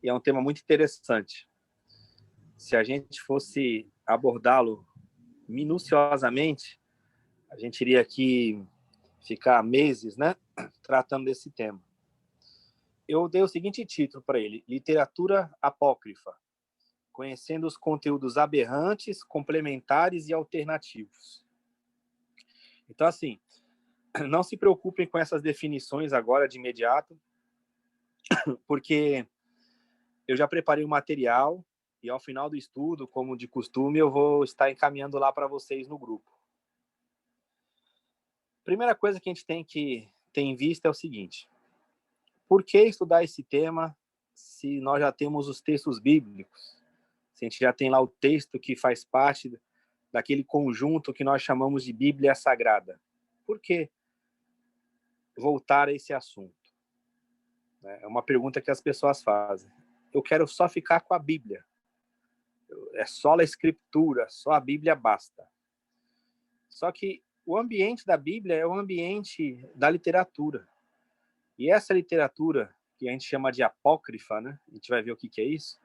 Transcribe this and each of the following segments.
e é um tema muito interessante. Se a gente fosse abordá-lo minuciosamente, a gente iria aqui ficar meses, né, tratando desse tema. Eu dei o seguinte título para ele: Literatura Apócrifa, conhecendo os conteúdos aberrantes, complementares e alternativos. Então, assim, não se preocupem com essas definições agora de imediato, porque eu já preparei o material e ao final do estudo, como de costume, eu vou estar encaminhando lá para vocês no grupo. Primeira coisa que a gente tem que ter em vista é o seguinte: por que estudar esse tema se nós já temos os textos bíblicos? Se a gente já tem lá o texto que faz parte daquele conjunto que nós chamamos de Bíblia Sagrada. Por que voltar a esse assunto? É uma pergunta que as pessoas fazem. Eu quero só ficar com a Bíblia. É só a Escritura, só a Bíblia basta. Só que o ambiente da Bíblia é o ambiente da literatura. E essa literatura, que a gente chama de apócrifa, né? A gente vai ver o que é isso.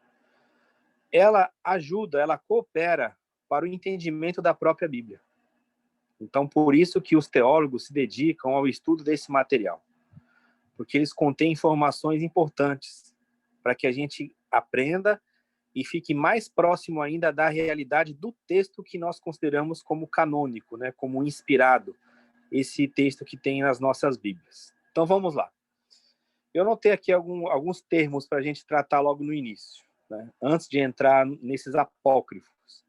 Ela ajuda, ela coopera para o entendimento da própria Bíblia. Então, por isso que os teólogos se dedicam ao estudo desse material, porque eles contêm informações importantes para que a gente aprenda e fique mais próximo ainda da realidade do texto que nós consideramos como canônico, né, como inspirado, esse texto que tem nas nossas Bíblias. Então, vamos lá. Eu notei aqui alguns termos para a gente tratar logo no início, né, antes de entrar nesses apócrifos.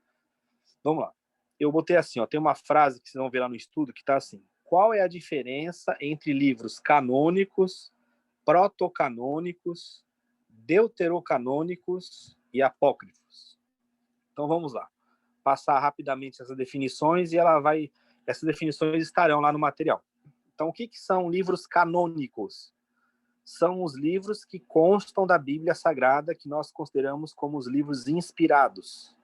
Vamos lá. Eu botei assim, ó, tem uma frase que vocês vão ver lá no estudo que está assim: qual é a diferença entre livros canônicos, protocanônicos, deuterocanônicos e apócrifos? Então vamos lá. Passar rapidamente essas definições e essas definições estarão lá no material. Então, o que são livros canônicos? São os livros que constam da Bíblia Sagrada, que nós consideramos como os livros inspirados.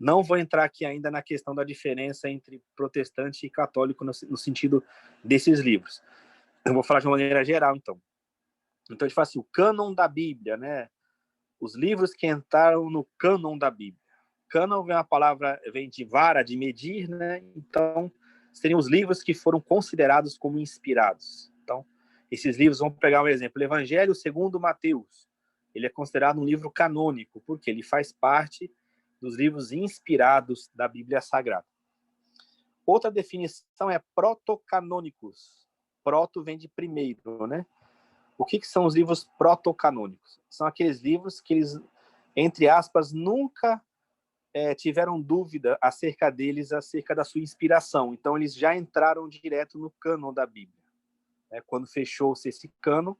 Não vou entrar aqui ainda na questão da diferença entre protestante e católico no sentido desses livros. Eu vou falar de uma maneira geral, então. Então, a gente fala assim, o cânon da Bíblia, né? Os livros que entraram no cânon da Bíblia. Cânon vem de vara, de medir, né? Então, seriam os livros que foram considerados como inspirados. Então, esses livros, vamos pegar um exemplo, o Evangelho segundo Mateus. Ele é considerado um livro canônico, porque ele faz parte dos livros inspirados da Bíblia Sagrada. Outra definição é protocanônicos. Proto vem de primeiro, né? O que são os livros protocanônicos? São aqueles livros que eles, entre aspas, nunca tiveram dúvida acerca deles, acerca da sua inspiração. Então, eles já entraram direto no cânon da Bíblia. Quando fechou-se esse cânon,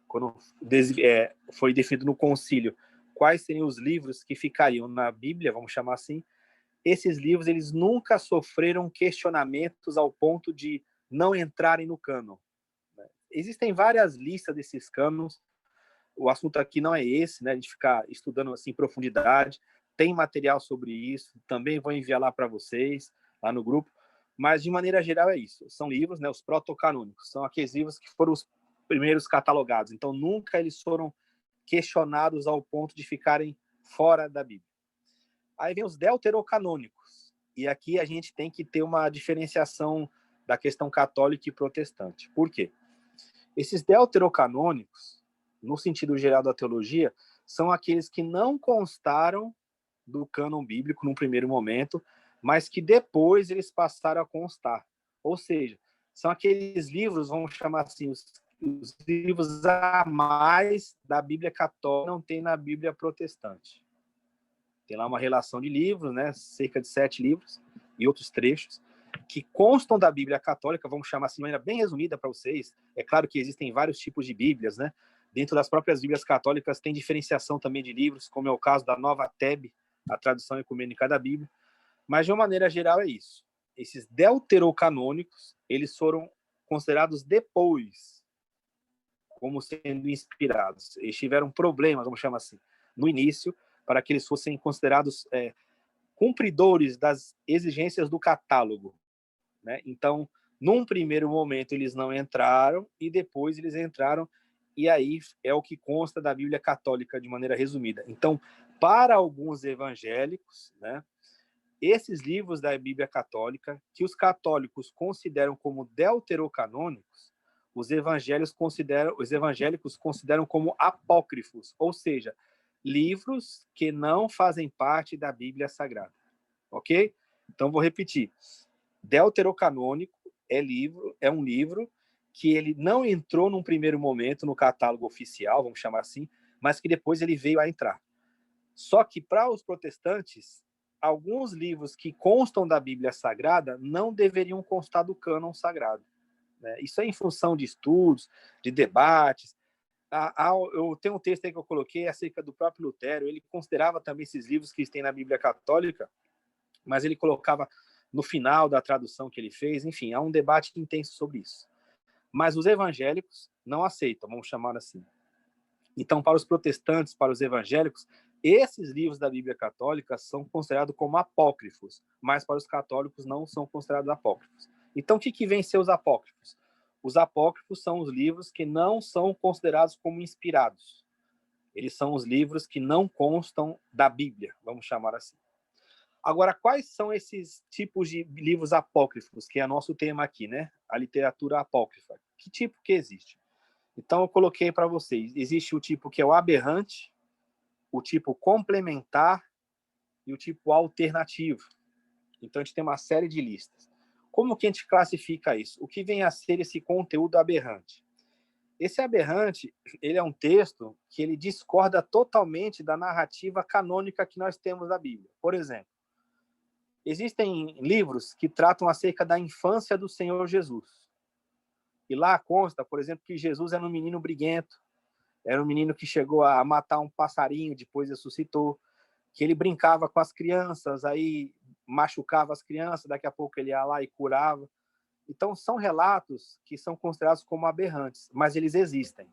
quando foi definido no concílio quais seriam os livros que ficariam na Bíblia, vamos chamar assim, esses livros eles nunca sofreram questionamentos ao ponto de não entrarem no cânon. Existem várias listas desses cânones, o assunto aqui não é esse, né, a gente ficar estudando assim em profundidade, tem material sobre isso, também vou enviar lá para vocês, lá no grupo, mas de maneira geral é isso, são livros, né, os protocanônicos, são aqueles livros que foram os primeiros catalogados, então nunca eles foram questionados ao ponto de ficarem fora da Bíblia. Aí vem os deuterocanônicos, e aqui a gente tem que ter uma diferenciação da questão católica e protestante. Por quê? Esses deuterocanônicos, no sentido geral da teologia, são aqueles que não constaram do cânon bíblico num primeiro momento, mas que depois eles passaram a constar. Ou seja, são aqueles livros, vamos chamar assim, os livros a mais da Bíblia católica não tem na Bíblia protestante. Tem lá uma relação de livros, né, cerca de 7 livros e outros trechos que constam da Bíblia católica, vamos chamar assim, de maneira bem resumida para vocês. É claro que existem vários tipos de Bíblias, né? Dentro das próprias Bíblias católicas tem diferenciação também de livros, como é o caso da Nova Teb, a tradução ecumênica da Bíblia. Mas, de uma maneira geral, é isso. Esses deuterocanônicos, eles foram considerados depois como sendo inspirados. Eles tiveram problemas, vamos chamar assim, no início, para que eles fossem considerados cumpridores das exigências do catálogo, né? Então, num primeiro momento, eles não entraram e depois eles entraram e aí é o que consta da Bíblia Católica de maneira resumida. Então, para alguns evangélicos, né, esses livros da Bíblia Católica, que os católicos consideram como deuterocanônicos, os evangélicos consideram como apócrifos, ou seja, livros que não fazem parte da Bíblia Sagrada. Ok? Então, vou repetir. Deuterocanônico é um livro que ele não entrou num primeiro momento no catálogo oficial, vamos chamar assim, mas que depois ele veio a entrar. Só que para os protestantes, alguns livros que constam da Bíblia Sagrada não deveriam constar do cânon sagrado, né? Isso é em função de estudos, de debates. Eu tenho um texto aí que eu coloquei acerca do próprio Lutero. Ele considerava também esses livros que tem na Bíblia Católica, mas ele colocava no final da tradução que ele fez. Enfim, há um debate intenso sobre isso. Mas os evangélicos não aceitam, vamos chamar assim. Então, para os protestantes, para os evangélicos, esses livros da Bíblia Católica são considerados como apócrifos, mas para os católicos não são considerados apócrifos. Então, o que vem ser os apócrifos? Os apócrifos são os livros que não são considerados como inspirados. Eles são os livros que não constam da Bíblia, vamos chamar assim. Agora, quais são esses tipos de livros apócrifos, que é nosso tema aqui, né? A literatura apócrifa. Que tipo que existe? Então, eu coloquei para vocês. Existe o tipo que é o aberrante, o tipo complementar e o tipo alternativo. Então, a gente tem uma série de listas. Como que a gente classifica isso? O que vem a ser esse conteúdo aberrante? Esse aberrante, ele é um texto que ele discorda totalmente da narrativa canônica que nós temos da Bíblia. Por exemplo, existem livros que tratam acerca da infância do Senhor Jesus. E lá consta, por exemplo, que Jesus era um menino briguento, era um menino que chegou a matar um passarinho, depois ressuscitou, que ele brincava com as crianças, aí machucava as crianças, daqui a pouco ele ia lá e curava. Então, são relatos que são considerados como aberrantes, mas eles existem.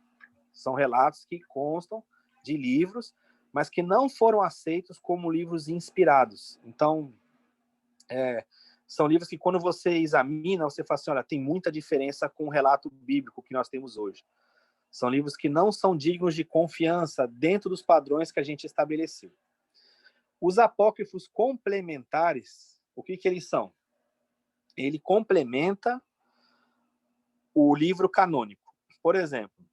São relatos que constam de livros, mas que não foram aceitos como livros inspirados. Então, são livros que, quando você examina, você fala assim, olha, tem muita diferença com o relato bíblico que nós temos hoje. São livros que não são dignos de confiança dentro dos padrões que a gente estabeleceu. Os apócrifos complementares, o que eles são? Ele complementa o livro canônico. Por exemplo,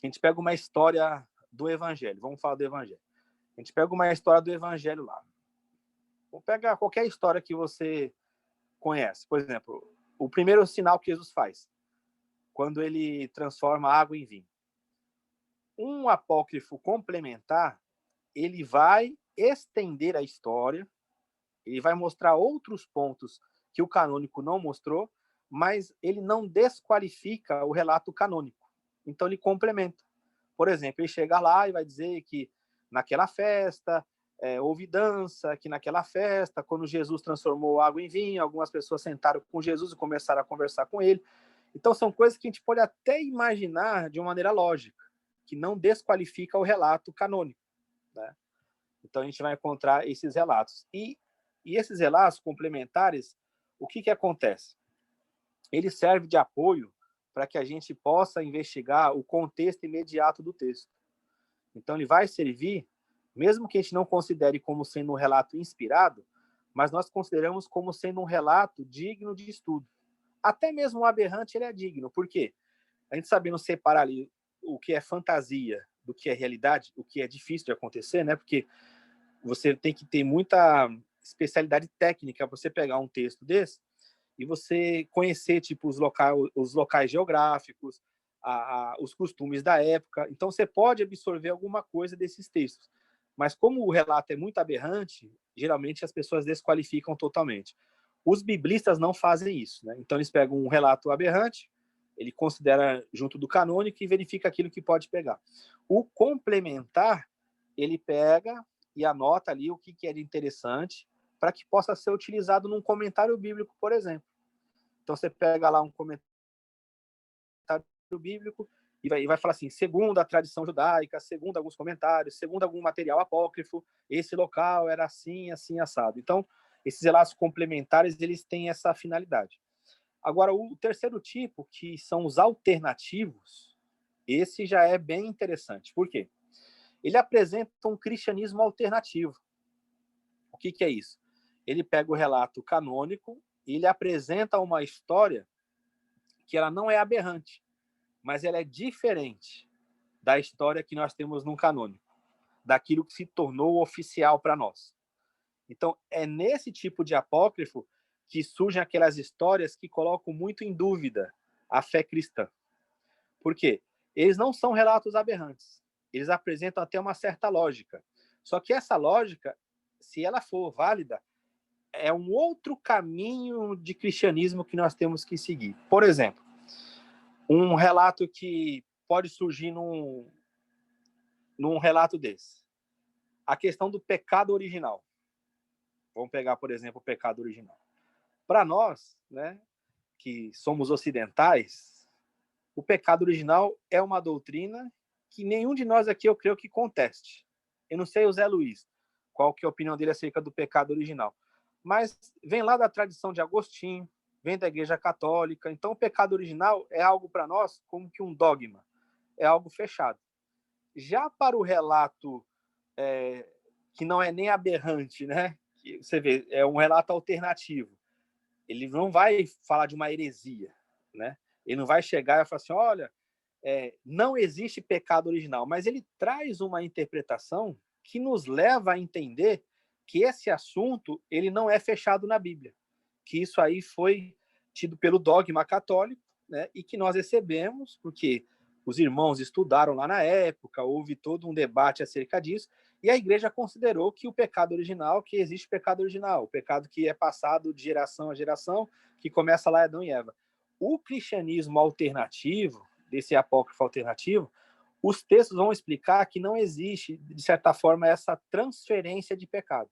a gente pega uma história do Evangelho, vamos falar do Evangelho. A gente pega uma história do Evangelho lá. Vamos pegar qualquer história que você conhece. Por exemplo, o primeiro sinal que Jesus faz, quando ele transforma água em vinho. Um apócrifo complementar, ele vai estender a história, ele vai mostrar outros pontos que o canônico não mostrou, mas ele não desqualifica o relato canônico. Então, ele complementa. Por exemplo, ele chega lá e vai dizer que naquela festa houve dança, que naquela festa, quando Jesus transformou água em vinho, algumas pessoas sentaram com Jesus e começaram a conversar com ele. Então, são coisas que a gente pode até imaginar de uma maneira lógica, que não desqualifica o relato canônico, né? Então, a gente vai encontrar esses relatos. E esses relatos complementares, o que acontece? Ele serve de apoio para que a gente possa investigar o contexto imediato do texto. Então, ele vai servir, mesmo que a gente não considere como sendo um relato inspirado, mas nós consideramos como sendo um relato digno de estudo. Até mesmo o aberrante ele é digno. Por quê? A gente sabendo separar ali o que é fantasia do que é realidade, o que é difícil de acontecer, né? Porque você tem que ter muita especialidade técnica para você pegar um texto desse e você conhecer tipo os locais geográficos, os costumes da época. Então você pode absorver alguma coisa desses textos. Mas como o relato é muito aberrante, geralmente as pessoas desqualificam totalmente. Os biblistas não fazem isso, né? Então eles pegam um relato aberrante, ele considera junto do canônico e verifica aquilo que pode pegar. O complementar, ele pega e anota ali o que é de interessante para que possa ser utilizado num comentário bíblico, por exemplo. Então você pega lá um comentário bíblico e vai falar assim, segundo a tradição judaica, segundo alguns comentários, segundo algum material apócrifo, esse local era assim, assim, assado. Então, esses relatos complementares, eles têm essa finalidade. Agora, o terceiro tipo, que são os alternativos, Esse já é bem interessante. Por quê? Ele apresenta um cristianismo alternativo. O que é isso? Ele pega o relato canônico e ele apresenta uma história que ela não é aberrante, mas ela é diferente da história que nós temos no canônico, daquilo que se tornou oficial para nós. Então, é nesse tipo de apócrifo que surgem aquelas histórias que colocam muito em dúvida a fé cristã. Por quê? Eles não são relatos aberrantes. Eles apresentam até uma certa lógica. Só que essa lógica, se ela for válida, é um outro caminho de cristianismo que nós temos que seguir. Por exemplo, um relato que pode surgir num relato desse. A questão do pecado original. Vamos pegar, por exemplo, o pecado original. Para nós, né, que somos ocidentais, o pecado original é uma doutrina que nenhum de nós aqui, eu creio, que conteste. Eu não sei o Zé Luiz, qual que é a opinião dele acerca do pecado original. Mas vem lá da tradição de Agostinho, vem da Igreja Católica. Então, o pecado original é algo para nós como que um dogma, é algo fechado. Já para o relato que não é nem aberrante, né? Que você vê, é um relato alternativo. Ele não vai falar de uma heresia, né? Ele não vai chegar e falar assim, olha, não existe pecado original, mas ele traz uma interpretação que nos leva a entender que esse assunto ele não é fechado na Bíblia, que isso aí foi tido pelo dogma católico, né? E que nós recebemos, porque os irmãos estudaram lá na época, houve todo um debate acerca disso, e a igreja considerou que o pecado original, que existe pecado original, o pecado que é passado de geração a geração, que começa lá em Adão e Eva. O cristianismo alternativo, desse apócrifo alternativo, os textos vão explicar que não existe, de certa forma, essa transferência de pecado,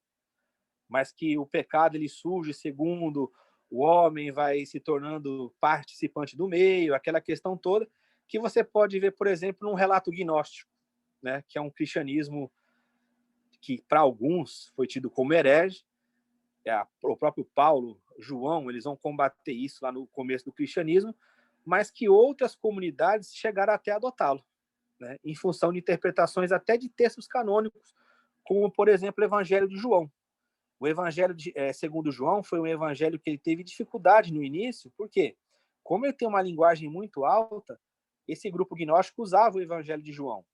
mas que o pecado ele surge segundo o homem vai se tornando participante do meio, aquela questão toda, que você pode ver, por exemplo, num relato gnóstico, né, que é um cristianismo que, para alguns, foi tido como herege. O próprio Paulo, João, eles vão combater isso lá no começo do cristianismo, mas que outras comunidades chegaram até a adotá-lo, né, em função de interpretações até de textos canônicos, como, por exemplo, o Evangelho de João. O Evangelho segundo João foi um evangelho que ele teve dificuldade no início, porque, como ele tem uma linguagem muito alta, esse grupo gnóstico usava o Evangelho de João.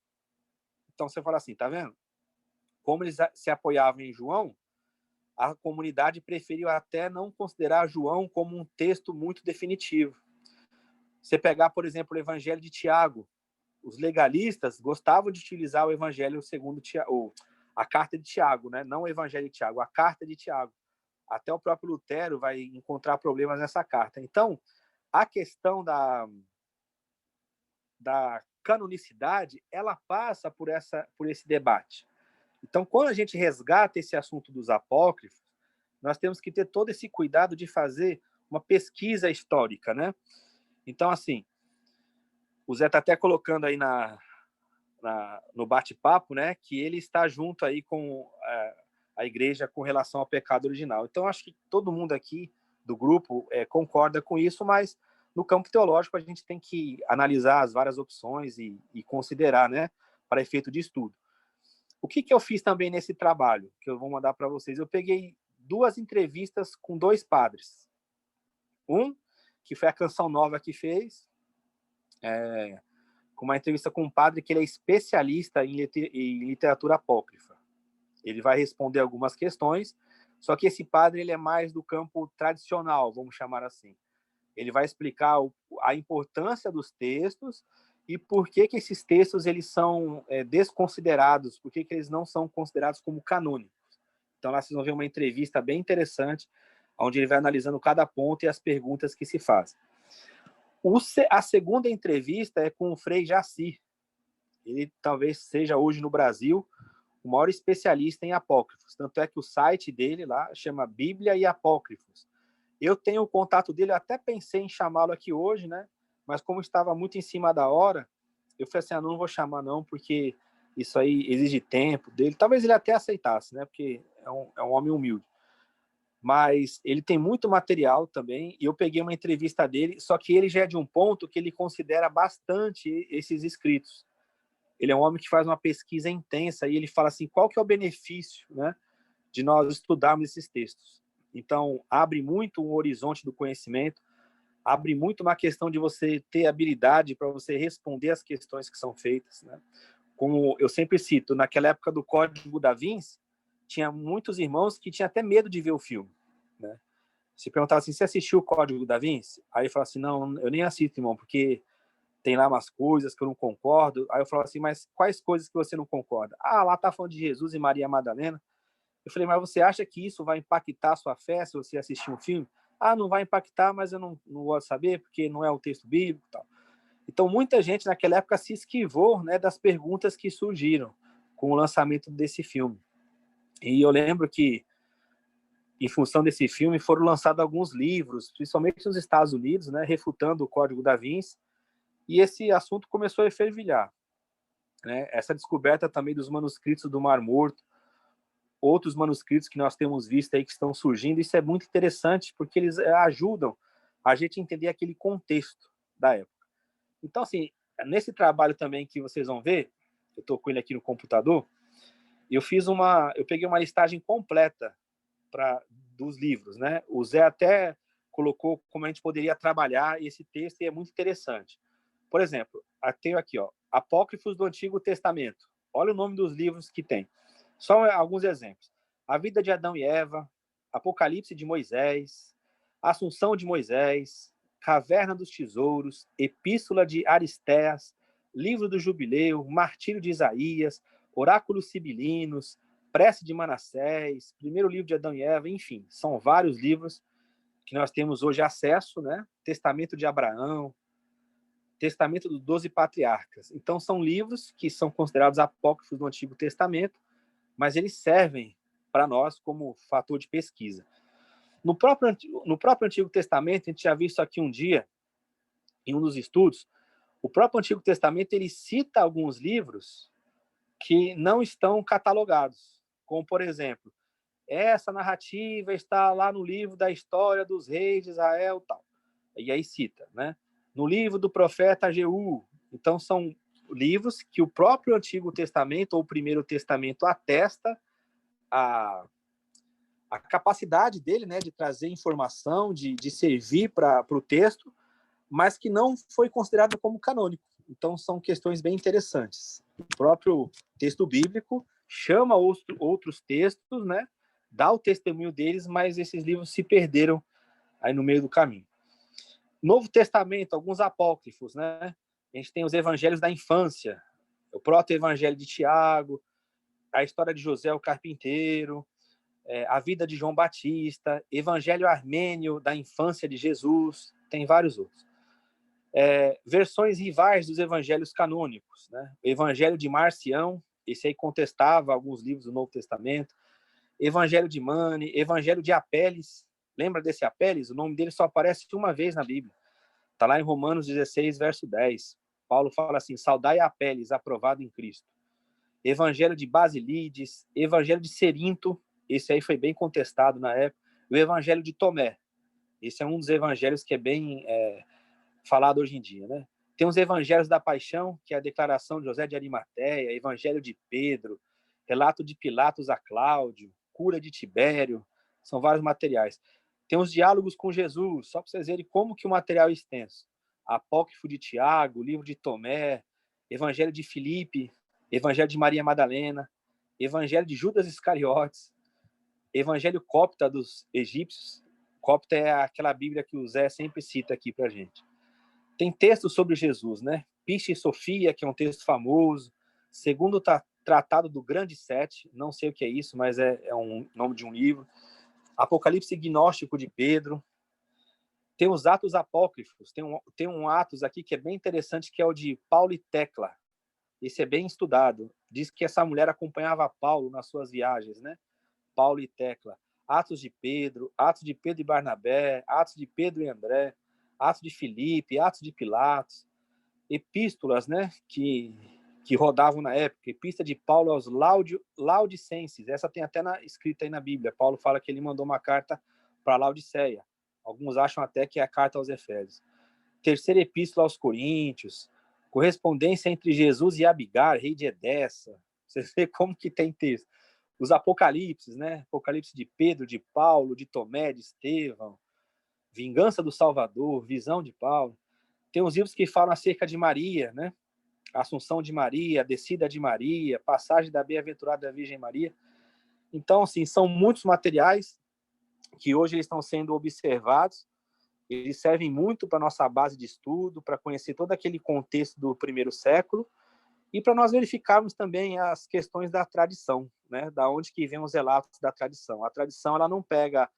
Então você fala assim, tá vendo? Como eles se apoiavam em João, a comunidade preferiu até não considerar João como um texto muito definitivo. Você pegar, por exemplo, o Evangelho de Tiago, os legalistas gostavam de utilizar o Evangelho segundo Tiago, a carta de Tiago, né? Não o Evangelho de Tiago, a carta de Tiago. Até o próprio Lutero vai encontrar problemas nessa carta. Então, a questão da canonicidade, ela passa por esse debate. Então, quando a gente resgata esse assunto dos apócrifos, nós temos que ter todo esse cuidado de fazer uma pesquisa histórica, né? Então, assim, o Zé está até colocando aí no bate-papo, né, que ele está junto aí com a igreja com relação ao pecado original. Então, acho que todo mundo aqui do grupo concorda com isso, mas no campo teológico a gente tem que analisar as várias opções e considerar, né, para efeito de estudo. O que eu fiz também nesse trabalho, que eu vou mandar para vocês? Eu peguei 2 entrevistas com 2 padres. Um, que foi a Canção Nova que fez, com uma entrevista com um padre que ele é especialista em literatura apócrifa. Ele vai responder algumas questões, só que esse padre ele é mais do campo tradicional, vamos chamar assim. Ele vai explicar a importância dos textos e por que esses textos eles são desconsiderados, por que eles não são considerados como canônicos. Então, lá vocês vão ver uma entrevista bem interessante, onde ele vai analisando cada ponto e as perguntas que se fazem. A segunda entrevista é com o Frei Jaci. Ele talvez seja hoje no Brasil o maior especialista em apócrifos. Tanto é que o site dele lá chama Bíblia e Apócrifos. Eu tenho o contato dele, eu até pensei em chamá-lo aqui hoje, né? Mas como estava muito em cima da hora, eu falei assim, não vou chamar não, porque isso aí exige tempo dele. Talvez ele até aceitasse, né? Porque é um homem humilde. mas ele tem muito material também, e eu peguei uma entrevista dele, só que ele já é de um ponto que ele considera bastante esses escritos. Ele é um homem que faz uma pesquisa intensa, e ele fala assim, qual que é o benefício, né, de nós estudarmos esses textos? Então, abre muito um horizonte do conhecimento, abre muito uma questão de você ter habilidade para você responder as questões que são feitas, né? Como eu sempre cito, naquela época do Código da Vinci, tinha muitos irmãos que tinham até medo de ver o filme, né? Se perguntava assim, você assistiu o Código da Vinci? Aí eu falava assim, não, eu nem assisto, irmão, porque tem lá umas coisas que eu não concordo. Aí eu falava assim, mas quais coisas que você não concorda? Ah, lá tá falando de Jesus e Maria Madalena. Eu falei, mas você acha que isso vai impactar a sua fé se você assistir um filme? Ah, não vai impactar, mas eu não gosto de saber, porque não é o texto bíblico e tal. Então, muita gente naquela época se esquivou, né, das perguntas que surgiram com o lançamento desse filme. E eu lembro que, em função desse filme, foram lançados alguns livros, principalmente nos Estados Unidos, né, refutando o Código da Vinci, e esse assunto começou a fervilhar, né? Essa descoberta também dos manuscritos do Mar Morto, outros manuscritos que nós temos visto aí que estão surgindo, isso é muito interessante, porque eles ajudam a gente a entender aquele contexto da época. Então, assim, nesse trabalho também que vocês vão ver, eu estou com ele aqui no computador, eu peguei uma listagem completa dos livros, né? O Zé até colocou como a gente poderia trabalhar esse texto e é muito interessante. Por exemplo, tenho aqui, ó, Apócrifos do Antigo Testamento. Olha o nome dos livros que tem. Só alguns exemplos. A Vida de Adão e Eva, Apocalipse de Moisés, Assunção de Moisés, Caverna dos Tesouros, Epístola de Aristeas, Livro do Jubileu, Martírio de Isaías, Oráculos Sibilinos, Prece de Manassés, Primeiro Livro de Adão e Eva, enfim, são vários livros que nós temos hoje acesso, né? Testamento de Abraão, Testamento dos 12 Patriarcas. Então, são livros que são considerados apócrifos do Antigo Testamento, mas eles servem para nós como fator de pesquisa. No próprio Antigo Testamento, a gente já viu isso aqui um dia, em um dos estudos, o próprio Antigo Testamento ele cita alguns livros que não estão catalogados, como, por exemplo, essa narrativa está lá no livro da história dos reis de Israel, tal. E aí cita, né? No livro do profeta Jeú. Então, são livros que o próprio Antigo Testamento, ou o Primeiro Testamento, atesta a capacidade dele, né, de trazer informação, de servir para o texto, mas que não foi considerado como canônico. Então, são questões bem interessantes. O próprio texto bíblico chama outros textos, né, dá o testemunho deles, mas esses livros se perderam aí no meio do caminho. Novo Testamento, alguns apócrifos, né? A gente tem os evangelhos da infância, o proto-evangelho de Tiago, a história de José o carpinteiro, a vida de João Batista, evangelho armênio da infância de Jesus, tem vários outros. Versões rivais dos evangelhos canônicos, né? O evangelho de Marcião, esse aí contestava alguns livros do Novo Testamento, evangelho de Mane, evangelho de Apeles, lembra desse Apeles? O nome dele só aparece uma vez na Bíblia, está lá em Romanos 16, verso 10. Paulo fala assim, saudai Apeles, aprovado em Cristo. Evangelho de Basilides, evangelho de Cerinto, esse aí foi bem contestado na época, o evangelho de Tomé, esse é um dos evangelhos que é bem falado hoje em dia, né? Tem os evangelhos da paixão, que é a declaração de José de Arimateia, evangelho de Pedro, relato de Pilatos a Cláudio, cura de Tibério, são vários materiais. Tem os diálogos com Jesus, só para vocês verem como que o material é extenso. Apócrifo de Tiago, livro de Tomé, evangelho de Filipe, evangelho de Maria Madalena, evangelho de Judas Iscariotes, evangelho copta dos egípcios. Copta é aquela Bíblia que o Zé sempre cita aqui para a gente. Tem textos sobre Jesus, né? Piche e Sofia, que é um texto famoso. Segundo Tratado do Grande Sete, não sei o que é isso, mas é um nome de um livro. Apocalipse Gnóstico de Pedro. Tem os Atos Apócrifos. Tem um Atos aqui que é bem interessante, que é o de Paulo e Tecla. Esse é bem estudado. Diz que essa mulher acompanhava Paulo nas suas viagens, né? Paulo e Tecla. Atos de Pedro e Barnabé, Atos de Pedro e André, Atos de Filipe, Atos de Pilatos, epístolas, né, que rodavam na época, Epístola de Paulo aos Laudicenses, essa tem até escrita aí na Bíblia, Paulo fala que ele mandou uma carta para Laodiceia. Alguns acham até que é a carta aos Efésios. Terceira epístola aos Coríntios, correspondência entre Jesus e Abigar, rei de Edessa. Você vê como que tem texto. Os Apocalipses, né? Apocalipse de Pedro, de Paulo, de Tomé, de Estevão, Vingança do Salvador, Visão de Paulo. Tem os livros que falam acerca de Maria, né? A Assunção de Maria, a Descida de Maria, Passagem da Bem-aventurada Virgem Maria. Então, assim, são muitos materiais que hoje eles estão sendo observados. Eles servem muito para a nossa base de estudo, para conhecer todo aquele contexto do primeiro século e para nós verificarmos também as questões da tradição, né? Da onde que vem os relatos da tradição. A tradição ela não pega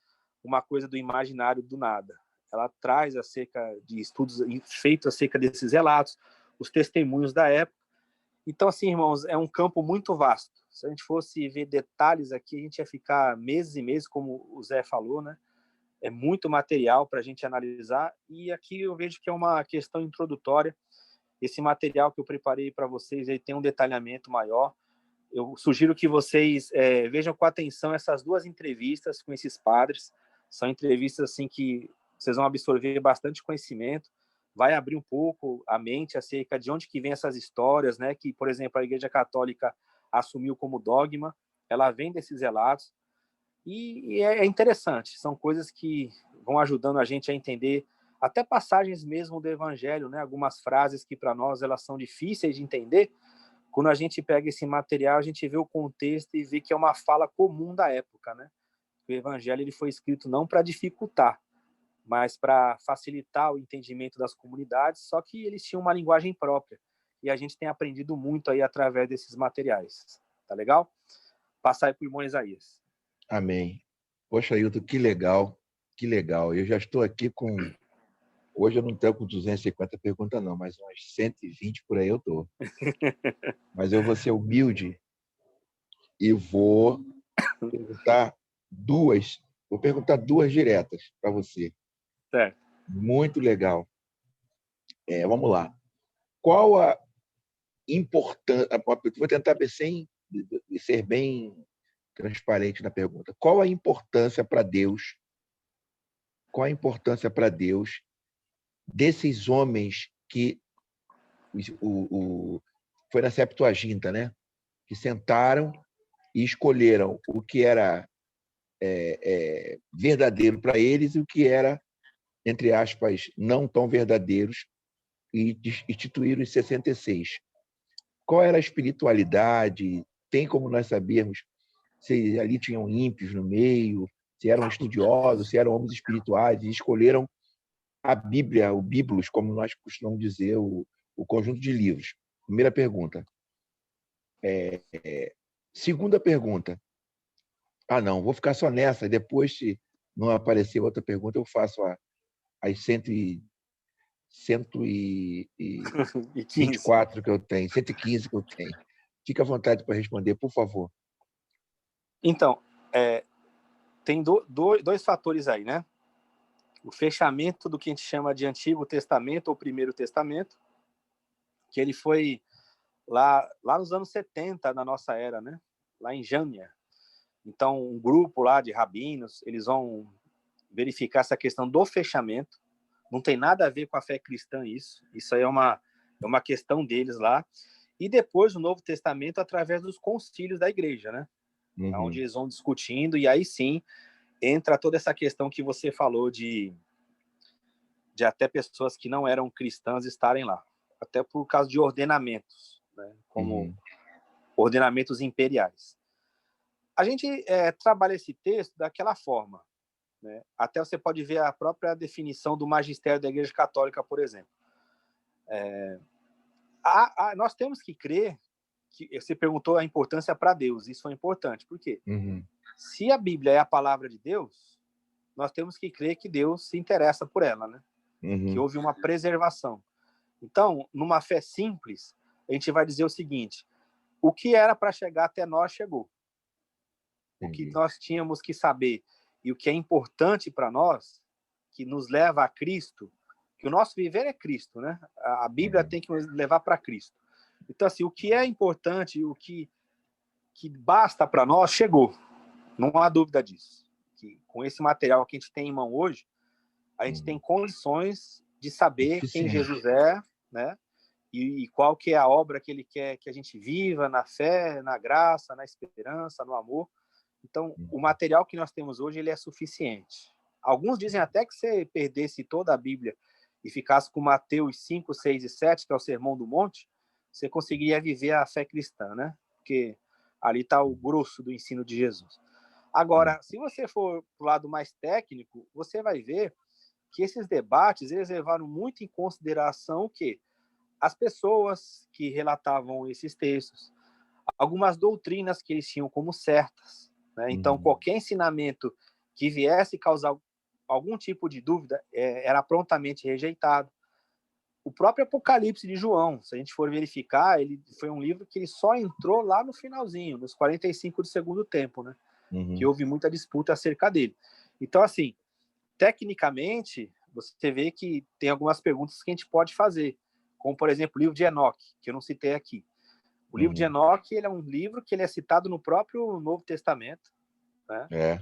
uma coisa do imaginário do nada. Ela traz acerca de estudos feitos acerca desses relatos, os testemunhos da época. Então, assim, irmãos, é um campo muito vasto. Se a gente fosse ver detalhes aqui, a gente ia ficar meses e meses, como o Zé falou, né? É muito material para a gente analisar. E aqui eu vejo que é uma questão introdutória. Esse material que eu preparei para vocês aí tem um detalhamento maior. Eu sugiro que vocês vejam com atenção essas duas entrevistas com esses padres. São entrevistas assim que vocês vão absorver bastante conhecimento, vai abrir um pouco a mente acerca de onde que vem essas histórias, né? Que, por exemplo, a Igreja Católica assumiu como dogma. Ela vem desses relatos e é interessante. São coisas que vão ajudando a gente a entender até passagens mesmo do Evangelho, né? Algumas frases que para nós elas são difíceis de entender. Quando a gente pega esse material, a gente vê o contexto e vê que é uma fala comum da época, né? O Evangelho ele foi escrito não para dificultar, mas para facilitar o entendimento das comunidades, só que eles tinham uma linguagem própria. E a gente tem aprendido muito aí através desses materiais. Tá legal? Passar aí para o irmão Isaías. Amém. Poxa, Ailton, que legal, que legal. Eu já estou aqui com... Hoje eu não estou com 250 perguntas, não, mas umas 120 por aí eu estou. Mas eu vou ser humilde e vou perguntar duas diretas para você. Certo. Muito legal. Vamos lá. Qual a importância... Vou tentar ser bem transparente na pergunta. Qual a importância para Deus? Qual a importância para Deus desses homens que foi na Septuaginta, né? Que sentaram e escolheram o que era verdadeiro para eles e o que era, entre aspas, não tão verdadeiros, e instituíram em 66. Qual era a espiritualidade? Tem como nós sabermos se ali tinham ímpios no meio, se eram estudiosos, se eram homens espirituais, e escolheram a Bíblia, o Biblos, como nós costumamos dizer, o conjunto de livros. Primeira pergunta. Segunda pergunta. Não, vou ficar só nessa. Depois, se não aparecer outra pergunta, eu faço as 124 que eu tenho, 115 que eu tenho. Fique à vontade para responder, por favor. Então, tem dois fatores aí, né? O fechamento do que a gente chama de Antigo Testamento ou Primeiro Testamento, que ele foi lá nos anos 70 na nossa era, né? Lá em Jâmia. Então, um grupo lá de rabinos, eles vão verificar essa questão do fechamento. Não tem nada a ver com a fé cristã isso. Isso aí é uma questão deles lá. E depois o Novo Testamento através dos concílios da igreja, né? Uhum. Onde eles vão discutindo, e aí sim entra toda essa questão que você falou de até pessoas que não eram cristãs estarem lá, até por causa de ordenamentos, né? Como ordenamentos imperiais. A gente trabalha esse texto daquela forma, né? Até você pode ver a própria definição do magistério da Igreja Católica, por exemplo. Nós temos que crer que você perguntou a importância para Deus, isso é importante, por quê? Se a Bíblia é a palavra de Deus, nós temos que crer que Deus se interessa por ela, né? Que houve uma preservação. Então, numa fé simples, a gente vai dizer o seguinte: o que era para chegar até nós chegou. O que nós tínhamos que saber e o que é importante para nós, que nos leva a Cristo, que o nosso viver é Cristo, né? A Bíblia tem que nos levar para Cristo. Então, assim, o que é importante, o que basta para nós, chegou. Não há dúvida disso. que com esse material que a gente tem em mão hoje, a gente tem condições de saber quem Jesus é, né? E qual que é a obra que ele quer que a gente viva, na fé, na graça, na esperança, no amor. Então, o material que nós temos hoje, ele é suficiente. Alguns dizem até que se perdesse toda a Bíblia e ficasse com Mateus 5, 6 e 7, que é o Sermão do Monte, você conseguiria viver a fé cristã, né? Porque ali está o grosso do ensino de Jesus. Agora, se você for para o lado mais técnico, você vai ver que esses debates, eles levaram muito em consideração o quê? As pessoas que relatavam esses textos, algumas doutrinas que eles tinham como certas, né? Então, qualquer ensinamento que viesse causar algum tipo de dúvida era prontamente rejeitado. O próprio Apocalipse de João, se a gente for verificar, ele foi um livro que ele só entrou lá no finalzinho, nos 45 do segundo tempo, né? Que houve muita disputa acerca dele. Então, assim, tecnicamente, você vê que tem algumas perguntas que a gente pode fazer, como, por exemplo, o livro de Enoque, que eu não citei aqui. O livro de Enoque, ele é um livro que ele é citado no próprio Novo Testamento, né?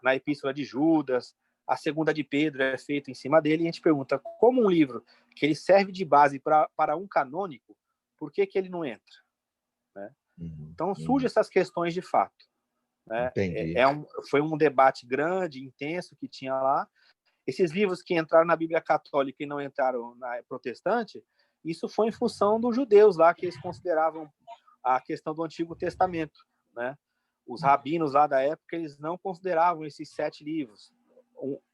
Na Epístola de Judas, a segunda de Pedro é feita em cima dele, e a gente pergunta, como um livro que ele serve de base para um canônico, por que ele não entra? Né? Então, surgem essas questões de fato. Né? Foi um debate grande, intenso, que tinha lá. Esses livros que entraram na Bíblia Católica e não entraram na Protestante, isso foi em função dos judeus lá, que eles consideravam a questão do Antigo Testamento, né? Os rabinos lá da época, eles não consideravam esses 7 livros,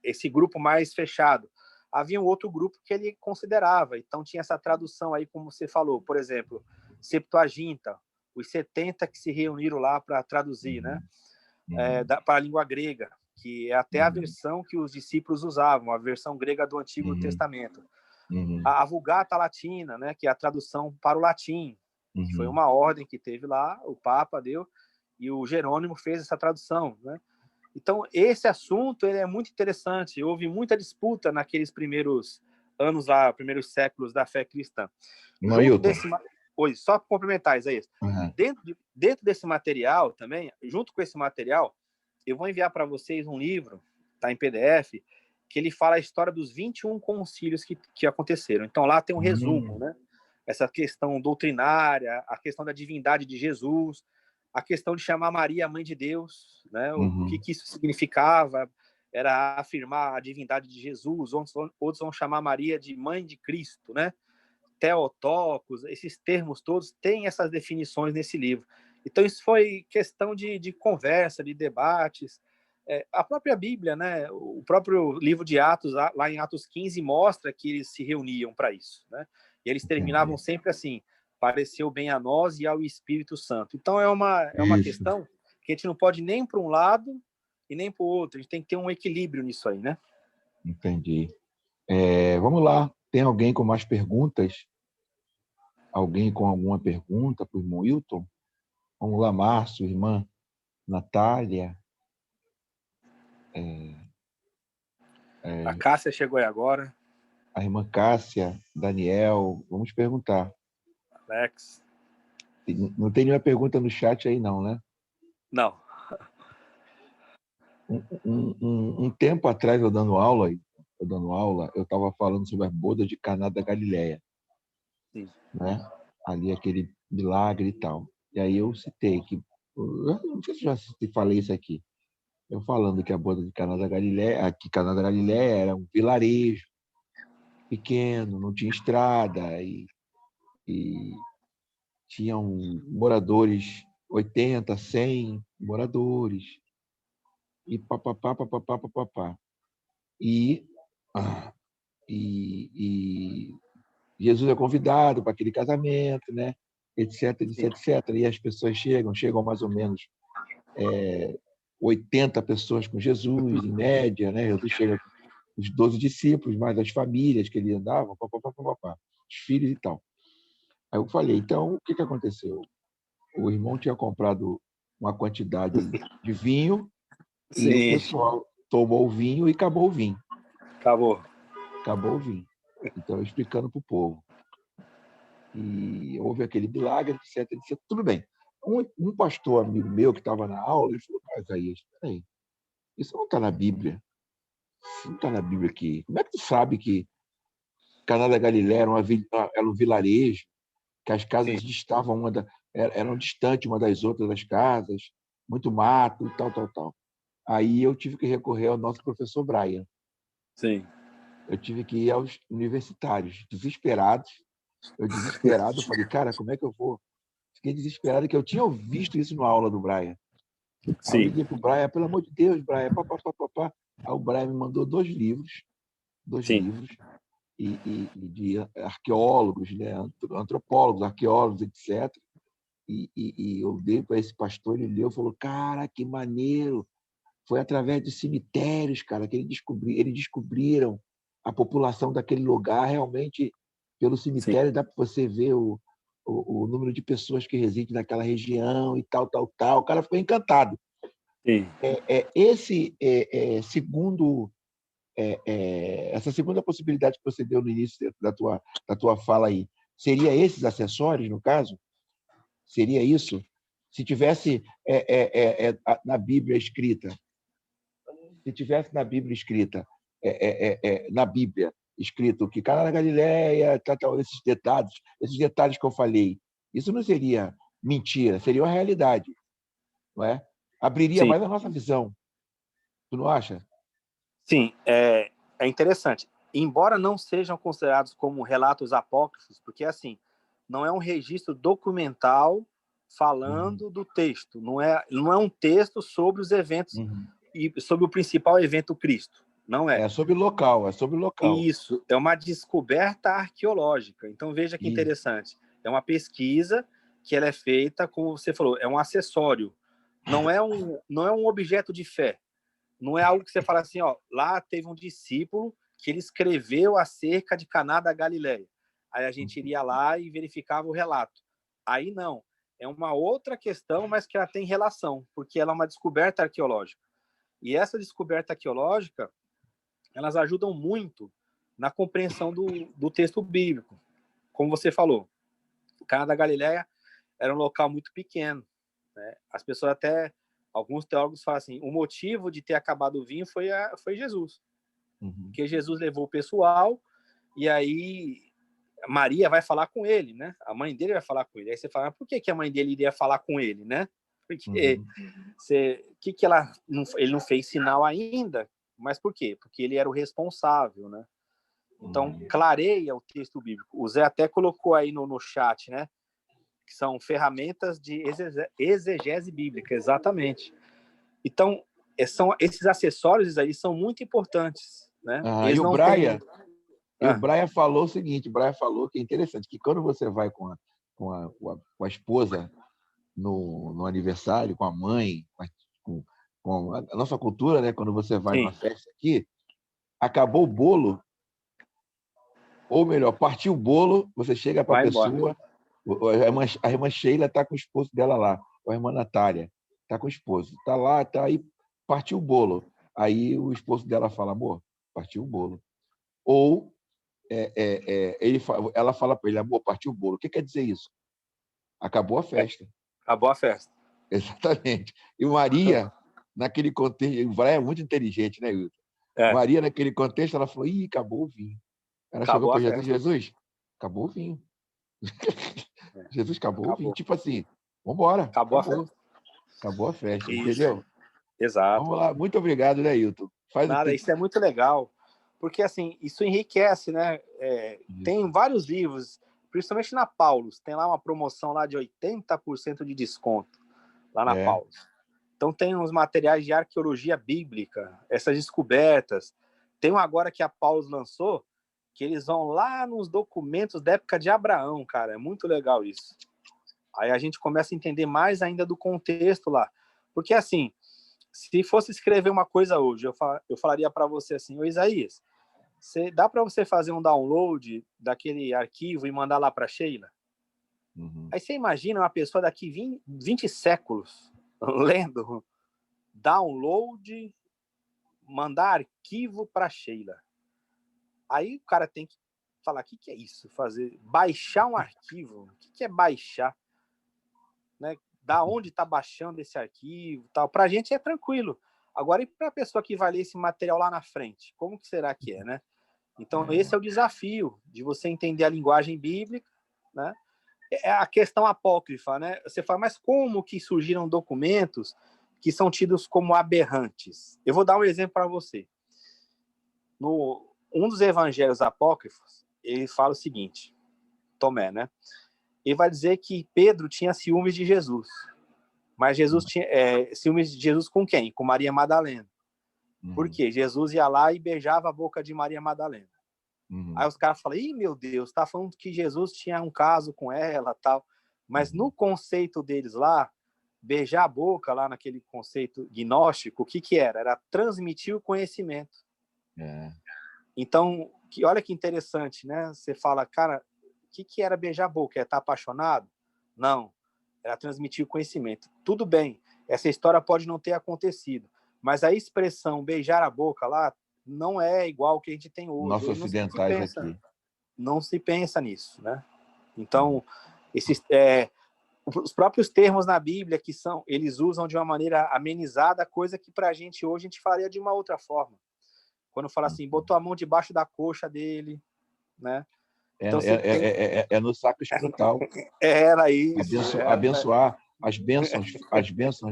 esse grupo mais fechado. Havia um outro grupo que ele considerava, então tinha essa tradução aí, como você falou, por exemplo, Septuaginta, os 70 que se reuniram lá para traduzir, né? Para a língua grega, que é até a versão que os discípulos usavam, a versão grega do Antigo Testamento. A Vulgata Latina, né, que é a tradução para o latim, que foi uma ordem que teve lá, o Papa deu, e o Jerônimo fez essa tradução, né? Então, esse assunto ele é muito interessante. Houve muita disputa naqueles primeiros anos lá, primeiros séculos da fé cristã. Oi, só para complementar, Isaías. Dentro desse material também, junto com esse material, eu vou enviar para vocês um livro, tá em PDF, que ele fala a história dos 21 concílios que aconteceram. Então, lá tem um resumo, né? Essa questão doutrinária, a questão da divindade de Jesus, a questão de chamar Maria mãe de Deus, né? O que isso significava, era afirmar a divindade de Jesus, outros vão chamar Maria de mãe de Cristo, né? Theotokos, esses termos todos têm essas definições nesse livro. Então, isso foi questão de conversa, de debates. A própria Bíblia, né? O próprio livro de Atos, lá em Atos 15, mostra que eles se reuniam para isso, né? E eles terminavam sempre assim, pareceu bem a nós e ao Espírito Santo. Então, é uma questão que a gente não pode nem para um lado e nem para o outro. A gente tem que ter um equilíbrio nisso aí, né? Entendi. Vamos lá. Tem alguém com mais perguntas? Alguém com alguma pergunta para o irmão Wilton? Vamos lá, Márcio, irmã Natália. A Cássia chegou aí agora. A irmã Cássia, Daniel. Vamos perguntar. Alex. Não tem nenhuma pergunta no chat aí, não, né? Não. Um tempo atrás, eu dando aula, eu estava falando sobre a boda de Caná da Galileia. Sim. Né? Ali aquele milagre e tal. E aí eu citei que, eu não sei se eu já falei isso aqui, eu falando que a boda de Caná da Galileia, que Caná da Galileia era um vilarejo pequeno, não tinha estrada e tinham moradores, 80, 100 moradores e papapá, papapá, papapá. E Jesus é convidado para aquele casamento, né? Etc, etc, etc. E as pessoas chegam mais ou menos 80 pessoas com Jesus, em média, né? Jesus chega com os 12 discípulos, mais as famílias que ele andava, os filhos e tal. Aí eu falei, então, o que aconteceu? O irmão tinha comprado uma quantidade de vinho e o pessoal tomou o vinho e acabou o vinho. Acabou o vinho. Então, explicando para o povo. E houve aquele milagre, etc, etc. Tudo bem. Um pastor amigo meu que estava na aula, ele falou, Isaías, peraí, Isso não está na Bíblia. Isso não está na Bíblia aqui. Como é que tu sabe que Caná da Galileia era um vilarejo, que as casas Sim, distavam eram distantes uma das outras das casas, muito mato, tal, tal, tal. Aí eu tive que recorrer ao nosso professor Brian. sim. Eu tive que ir aos universitários, desesperados. Eu desesperado, falei, cara, como é que eu vou? Fiquei desesperado que eu tinha visto isso na aula do Brian. Aí eu Sim, liguei para o Brian, pelo amor de Deus, Brian, pá. Aí o Brian me mandou dois sim, livros e de arqueólogos, né, antropólogos, arqueólogos, etc. E eu dei para esse pastor, ele leu e falou, cara, que maneiro! Foi através dos cemitérios, cara, que eles descobriram a população daquele lugar. Realmente, pelo sim, cemitério, dá para você ver o número de pessoas que residem naquela região e tal, tal, tal. O cara ficou encantado. sim. Esse segundo essa segunda possibilidade que você deu no início da tua fala aí, seria esses acessórios, no caso? Seria isso? Se tivesse na Bíblia escrita, se tivesse na Bíblia escrita, na Bíblia escrito que Caná da Galileia, esses detalhes que eu falei, isso não seria mentira, seria uma realidade, não é? Abriria Sim, mais a nossa visão. Tu não acha? sim, é interessante. Embora não sejam considerados como relatos apócrifos, porque assim, não é um registro documental Uhum. falando do texto, não é um texto sobre os eventos Uhum. e sobre o principal evento Cristo, não é. É sobre o local, é sobre o local. Isso é uma descoberta arqueológica. Então veja que Isso. interessante. É uma pesquisa que ela é feita, como você falou, é um acessório. Não é um objeto de fé. Não é algo que você fala assim, ó, lá teve um discípulo que ele escreveu acerca de Caná da Galileia. Aí a gente iria lá e verificava o relato. Aí não. É uma outra questão, mas que ela tem relação, porque ela é uma descoberta arqueológica. E essa descoberta arqueológica, elas ajudam muito na compreensão do texto bíblico. Como você falou, Caná da Galileia era um local muito pequeno, né? As pessoas até, alguns teólogos falam assim, o motivo de ter acabado o vinho foi Jesus, Uhum. porque Jesus levou o pessoal e aí Maria vai falar com ele, né? A mãe dele vai falar com ele. Aí você fala, por que a mãe dele iria falar com ele, né? Porque Uhum. que ele não fez sinal ainda, mas por quê? Porque ele era o responsável, né? Então, Uhum. clareia o texto bíblico. O Zé até colocou aí no chat, né? Que são ferramentas de exegese bíblica, exatamente. Então, esses acessórios aí são muito importantes, né? Ah, Eles não têm... o Ah, Brian falou o seguinte, o Brian falou que é interessante, que quando você vai com a esposa no aniversário, com a mãe, com a nossa cultura, né? Quando você vai numa sim, festa aqui, acabou o bolo, ou melhor, partiu o bolo, você chega para a vai embora. pessoa, a irmã Sheila está com o esposo dela lá, ou a irmã Natália está com o esposo, está lá, está aí, partiu o bolo. Aí o esposo dela fala, amor, partiu o bolo. Ou ela fala para ele, amor, partiu o bolo. O que quer dizer isso? Acabou a festa. Acabou a festa. Exatamente. E Maria, naquele contexto, o Brian é muito inteligente, né, Wilton? É, Maria, naquele contexto, ela falou, ih, acabou o vinho. Ela chegou acabou para a Jesus, festa. Jesus, acabou o vinho. É, Jesus, acabou o vinho. acabou. Tipo assim, vamos embora, Acabou a acabou. festa. Acabou a festa, Isso, entendeu? exato. Vamos lá. Muito obrigado, né, Hilton? Faz o Nada, que. isso é muito legal, porque assim, isso enriquece, né? Isso. Tem vários livros, principalmente na Paulus, tem lá uma promoção lá de 80% de desconto, lá na É. Paulus. Então tem uns materiais de arqueologia bíblica, essas descobertas. Tem um agora que a Paulus lançou, que eles vão lá nos documentos da época de Abraão, cara, é muito legal isso. Aí a gente começa a entender mais ainda do contexto lá. Porque assim, se fosse escrever uma coisa hoje, eu falaria para você assim, ô Isaías, dá para você fazer um download daquele arquivo e mandar lá para Sheila? Uhum. Aí você imagina uma pessoa daqui 20 séculos lendo download, mandar arquivo para Sheila. Aí o cara tem que falar, o que é isso? Baixar um arquivo? O que é baixar? Né? Da onde está baixando esse arquivo? Tal. Para a gente é tranquilo. Agora, e para a pessoa que vai ler esse material lá na frente? Como que será que é, né? Então, esse é o desafio de você entender a linguagem bíblica, né? É a questão apócrifa, né? Você fala, mas como que surgiram documentos que são tidos como aberrantes? Eu vou dar um exemplo para você. Um dos evangelhos apócrifos, ele fala o seguinte, Tomé, né? Ele vai dizer que Pedro tinha ciúmes de Jesus. Mas Jesus tinha ciúmes de Jesus com quem? Com Maria Madalena. Por quê? Jesus ia lá e beijava a boca de Maria Madalena. Aí os caras falam, ih, meu Deus, tá falando que Jesus tinha um caso com ela, tal. Mas no conceito deles lá, beijar a boca, lá naquele conceito gnóstico, o que que era? Era transmitir o conhecimento. Então, olha que interessante, né? Você fala, cara, o que que era beijar a boca? É estar apaixonado? Não, era transmitir o conhecimento. Tudo bem, essa história pode não ter acontecido, mas a expressão beijar a boca lá não é igual ao que a gente tem hoje. Nossos ocidentais aqui. Não se pensa nisso, né? Então, os próprios termos na Bíblia eles usam de uma maneira amenizada, coisa que para a gente hoje a gente faria de uma outra forma. Quando fala assim, botou a mão debaixo da coxa dele, né? Então, no saco escrotal. Era isso. Abençoar as bênçãos,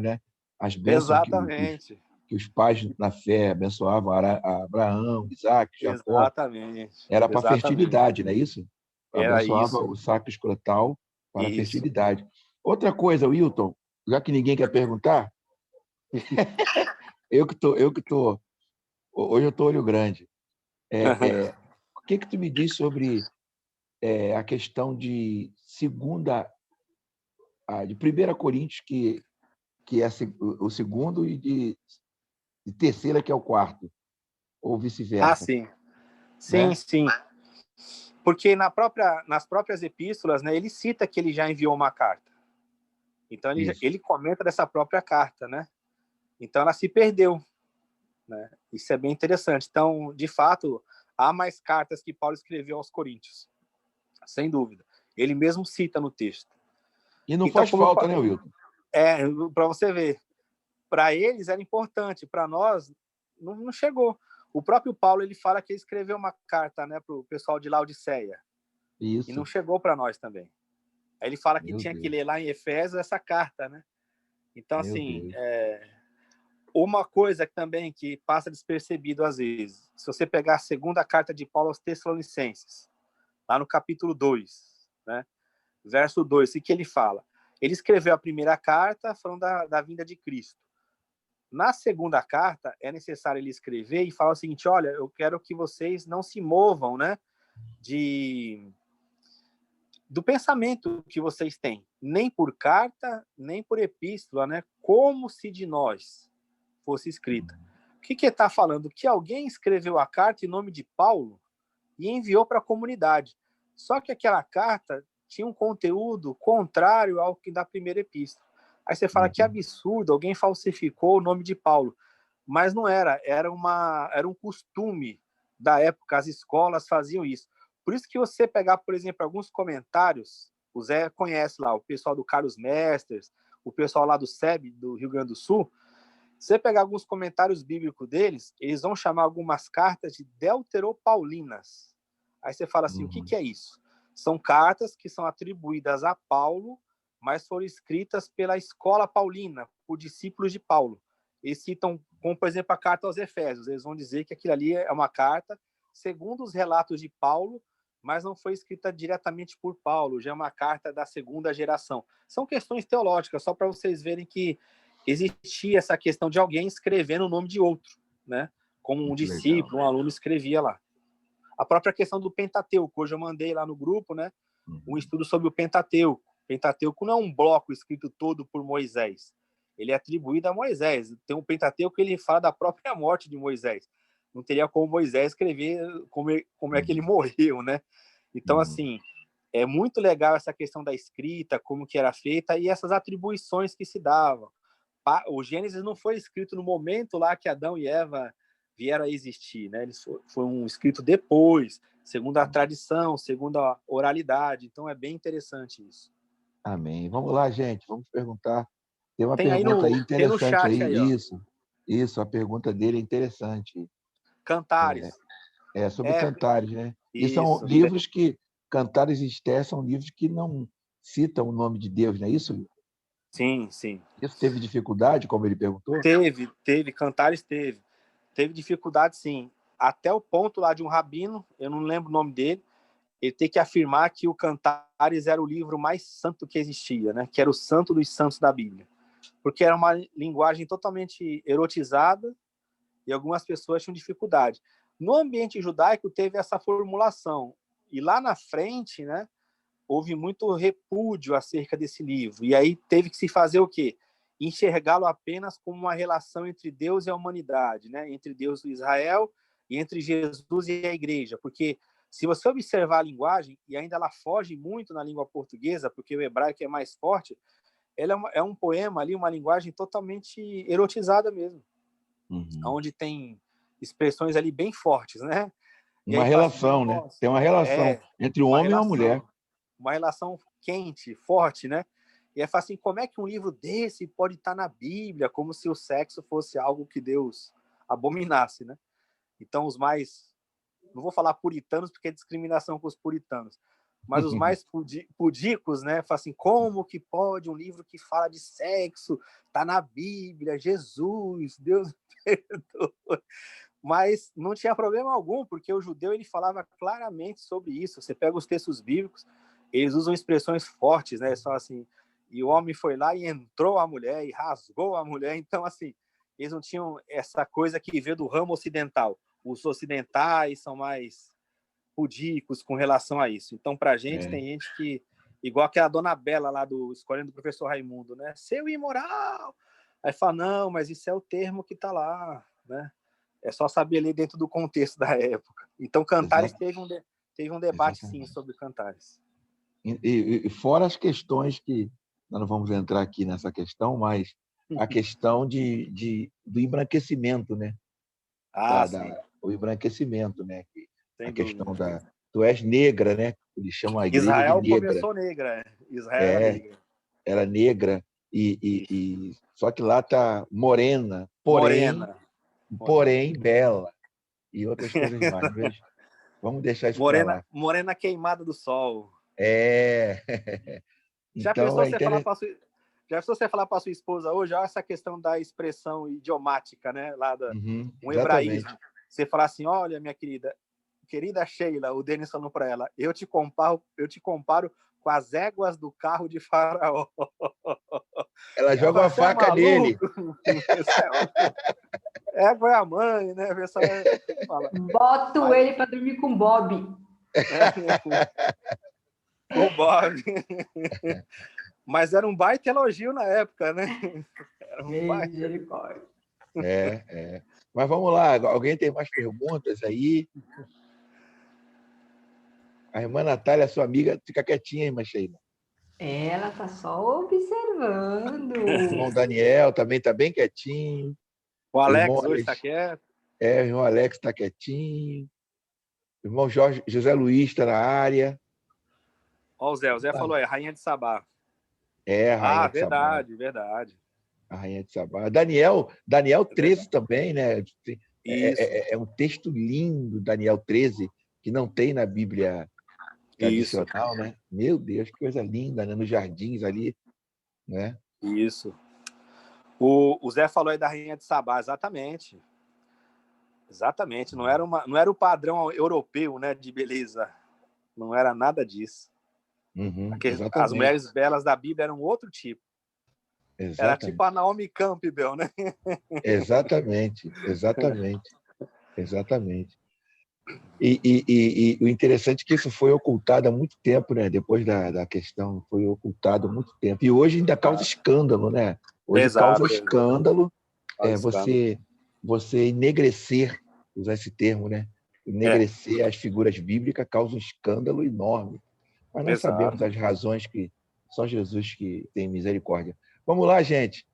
né? As bênçãos Exatamente. Que os pais na fé abençoavam Abraão, Isaac, Jacó. Exatamente. Era para fertilidade, não é isso? Abençoava o saco escrotal para a fertilidade. Outra coisa, Wilton, já que ninguém quer perguntar, eu que tô, hoje eu tô olho grande. O que tu me diz sobre a questão de de 1 Coríntios, que é o segundo, e de terceira, que é o quarto, ou vice-versa? Sim. Sim, né? Sim. Porque nas próprias epístolas, né, ele cita que ele já enviou uma carta. Então, ele comenta dessa própria carta, né? Então, ela se perdeu, né? Isso é bem interessante. Então, de fato, há mais cartas que Paulo escreveu aos Coríntios, sem dúvida. Ele mesmo cita no texto. E não faz falta, né, Wilton? Para você ver. Para eles era importante, para nós não chegou. O próprio Paulo ele fala que ele escreveu uma carta, né, para o pessoal de Laodiceia. Isso. E não chegou para nós também. Aí ele fala que tinha que ler lá em Efésios essa carta, né? Então, assim, uma coisa também que passa despercebido às vezes, se você pegar a segunda carta de Paulo aos Tessalonicenses, lá no capítulo 2, né? Verso 2, o que ele fala? Ele escreveu a primeira carta falando da vinda de Cristo. Na segunda carta, é necessário ele escrever e falar o seguinte, olha, eu quero que vocês não se movam, né, do pensamento que vocês têm, nem por carta, nem por epístola, né, como se de nós fosse escrita. O que ele está falando? Que alguém escreveu a carta em nome de Paulo e enviou para a comunidade. Só que aquela carta tinha um conteúdo contrário ao que da primeira epístola. Aí você fala que absurdo, alguém falsificou o nome de Paulo. Mas não era um costume da época, as escolas faziam isso. Por isso que você pegar, por exemplo, alguns comentários, o Zé conhece lá, o pessoal do Carlos Mesters, o pessoal lá do SEB, do Rio Grande do Sul, você pegar alguns comentários bíblicos deles, eles vão chamar algumas cartas de deuteropaulinas. Aí você fala assim, o que é isso? São cartas que são atribuídas a Paulo, mas foram escritas pela escola paulina, por discípulos de Paulo. Eles citam, como por exemplo, a carta aos Efésios. Eles vão dizer que aquilo ali é uma carta, segundo os relatos de Paulo, mas não foi escrita diretamente por Paulo, já é uma carta da segunda geração. São questões teológicas, só para vocês verem que existia essa questão de alguém escrevendo o nome de outro, né? Como um discípulo, um aluno escrevia lá. A própria questão do Pentateuco, hoje eu mandei lá no grupo, né? Um estudo sobre o Pentateuco. O Pentateuco não é um bloco escrito todo por Moisés. Ele é atribuído a Moisés. Tem um Pentateuco que ele fala da própria morte de Moisés. Não teria como Moisés escrever como é que ele morreu, né? Então, assim, é muito legal essa questão da escrita, como que era feita e essas atribuições que se davam. O Gênesis não foi escrito no momento lá que Adão e Eva vieram a existir, né? Eles foram escritos depois, segundo a tradição, segundo a oralidade. Então é bem interessante isso. Amém. Vamos lá, gente. Vamos perguntar. Tem uma pergunta aí interessante aí. Ó. Isso. Isso, a pergunta dele é interessante. Cantares. Sobre Cantares, né? E são Isso. livros que... Cantares e Esté são livros que não citam o nome de Deus, não é isso? Sim, sim. Isso teve dificuldade, como ele perguntou? Cantares teve. Teve dificuldade, sim. Até o ponto lá de um rabino, eu não lembro o nome dele, ele tem que afirmar que o Cantares era o livro mais santo que existia, né? Que era o santo dos santos da Bíblia. Porque era uma linguagem totalmente erotizada e algumas pessoas tinham dificuldade. No ambiente judaico teve essa formulação. E lá na frente, né, houve muito repúdio acerca desse livro. E aí teve que se fazer o quê? Enxergá-lo apenas como uma relação entre Deus e a humanidade, né? Entre Deus e Israel e entre Jesus e a igreja. Porque se você observar a linguagem, e ainda ela foge muito na língua portuguesa, porque o hebraico é mais forte, ela é um poema ali, uma linguagem totalmente erotizada mesmo, onde tem expressões ali bem fortes, né? E Uma aí fala assim, relação, né? nossa, Tem uma relação entre o homem e a mulher. uma relação quente, forte, né? E aí fala assim, como é que um livro desse pode estar na Bíblia, como se o sexo fosse algo que Deus abominasse, né? Então, os mais, não vou falar puritanos, porque é discriminação com os puritanos, mas os mais pudicos, né? Fala assim, como que pode um livro que fala de sexo tá na Bíblia, Jesus, Deus perdoa. Mas não tinha problema algum, porque o judeu ele falava claramente sobre isso. Você pega os textos bíblicos, eles usam expressões fortes, né? Só assim, e o homem foi lá e entrou a mulher e rasgou a mulher. Então, assim, eles não tinham essa coisa que veio do ramo ocidental. Os ocidentais são mais pudicos com relação a isso. Então, para a gente, tem gente que, igual aquela dona Bela lá do Escolhendo do Professor Raimundo, né? Seu imoral! Aí fala, não, mas isso é o termo que está lá, né? É só saber ler dentro do contexto da época. Então, Cantares teve um debate, sim, sobre Cantares. E fora as questões que... Nós não vamos entrar aqui nessa questão, mas a questão do embranquecimento, né? O embranquecimento, né? Sem a questão dúvida. Tu és negra, né? Eles chamam a igreja de Israel negra. começou negra. Israel era negra. Era negra. Só que lá está morena, Morena. porém bela. E outras coisas mais. Vamos deixar isso para lá. Morena queimada do sol. Já Então, pensou você falar para sua esposa hoje, olha essa questão da expressão idiomática, né? Lá um hebraísmo. Você falar assim, olha, minha querida Sheila, o Denis falou para ela, eu te comparo com as éguas do carro de Faraó. Ela joga uma faca nele. Égua é a mãe, né? Boto ele para dormir com Bob. Com Bob. Mas era um baita elogio na época, né? Era um Misericórdia. Mas vamos lá, alguém tem mais perguntas aí? A irmã Natália, sua amiga, fica quietinha, irmã Sheila. Ela está só observando. O irmão Daniel também está bem quietinho. O Alex hoje está quieto. O irmão Alex está quietinho. O irmão José Luiz está na área. Ó, o Zé falou, Rainha de Sabá. Rainha de Sabá. Verdade. A Rainha de Sabá. Daniel 13 também, né? É um texto lindo, Daniel 13, que não tem na Bíblia tradicional, né? Meu Deus, que coisa linda, né? Nos jardins ali, né? Isso. O Zé falou aí da Rainha de Sabá, exatamente. Exatamente. Não era o padrão europeu, né, de beleza. Não era nada disso. As mulheres belas da Bíblia eram outro tipo. Exatamente. Era tipo a Naomi Campbell, né? Exatamente. E o interessante é que isso foi ocultado há muito tempo, né? Depois da questão, foi ocultado há muito tempo. E hoje ainda causa escândalo, né? Hoje causa escândalo você enegrecer, usar esse termo, né? Enegrecer as figuras bíblicas causa um escândalo enorme. Mas nós sabemos as razões que só Jesus que tem misericórdia. Vamos lá, gente.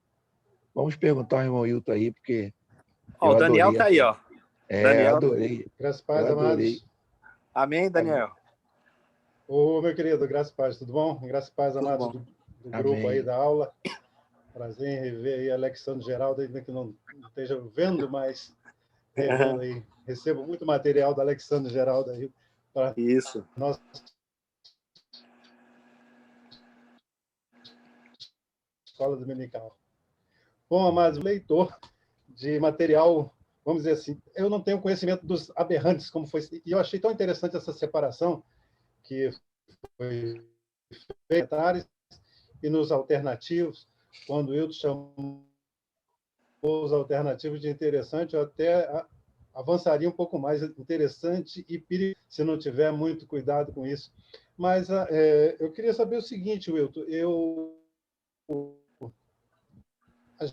Vamos perguntar ao irmão Hilton aí, porque o Daniel está aí, ó. Daniel, adorei. Graças a paz, amados. Amém, Daniel. Ô, meu querido, graças a paz, tudo bom? Graças a paz, amados do grupo aí da aula. Prazer em rever aí Alexandre Geraldo, ainda que não esteja vendo, mas revendo aí. Recebo muito material do Alexandre Geraldo aí para Isso. nossa escola dominical. Bom, mas o leitor de material, vamos dizer assim, eu não tenho conhecimento dos aberrantes, como foi, e eu achei tão interessante essa separação que foi feita e nos alternativos, quando eu chamo os alternativos de interessante, eu até avançaria um pouco mais interessante e perigoso, se não tiver muito cuidado com isso. Mas eu queria saber o seguinte, Wilton, a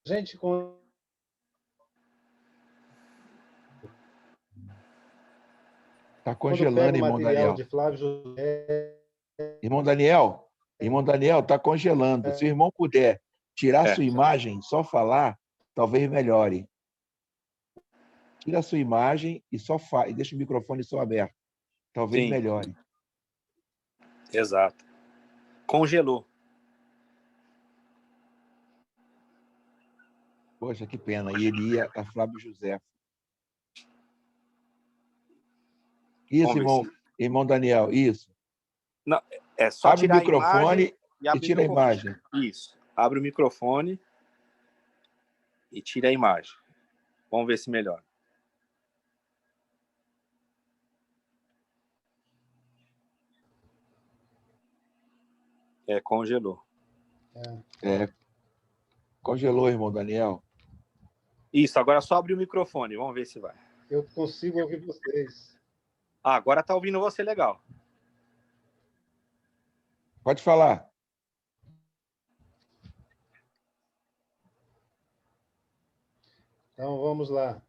gente Está quando pega congelando, o irmão material Daniel. de Flávio José, Irmão Daniel, está congelando. Se o irmão puder tirar É. sua imagem, só falar, talvez melhore. Tira a sua imagem e só e deixa o microfone só aberto. Talvez Sim. melhore. Exato. Congelou. Poxa, que pena. E ele ia a Flávio José. Isso, irmão Daniel, isso. Não, é só Abre o tirar a imagem microfone e tira a microfone. imagem. Isso. Abre o microfone e tira a imagem. Vamos ver se melhora. Congelou. Congelou, irmão Daniel. Isso, agora só abre o microfone. Vamos ver se vai. Eu consigo ouvir vocês. Agora está ouvindo você legal. Pode falar. Então, vamos lá.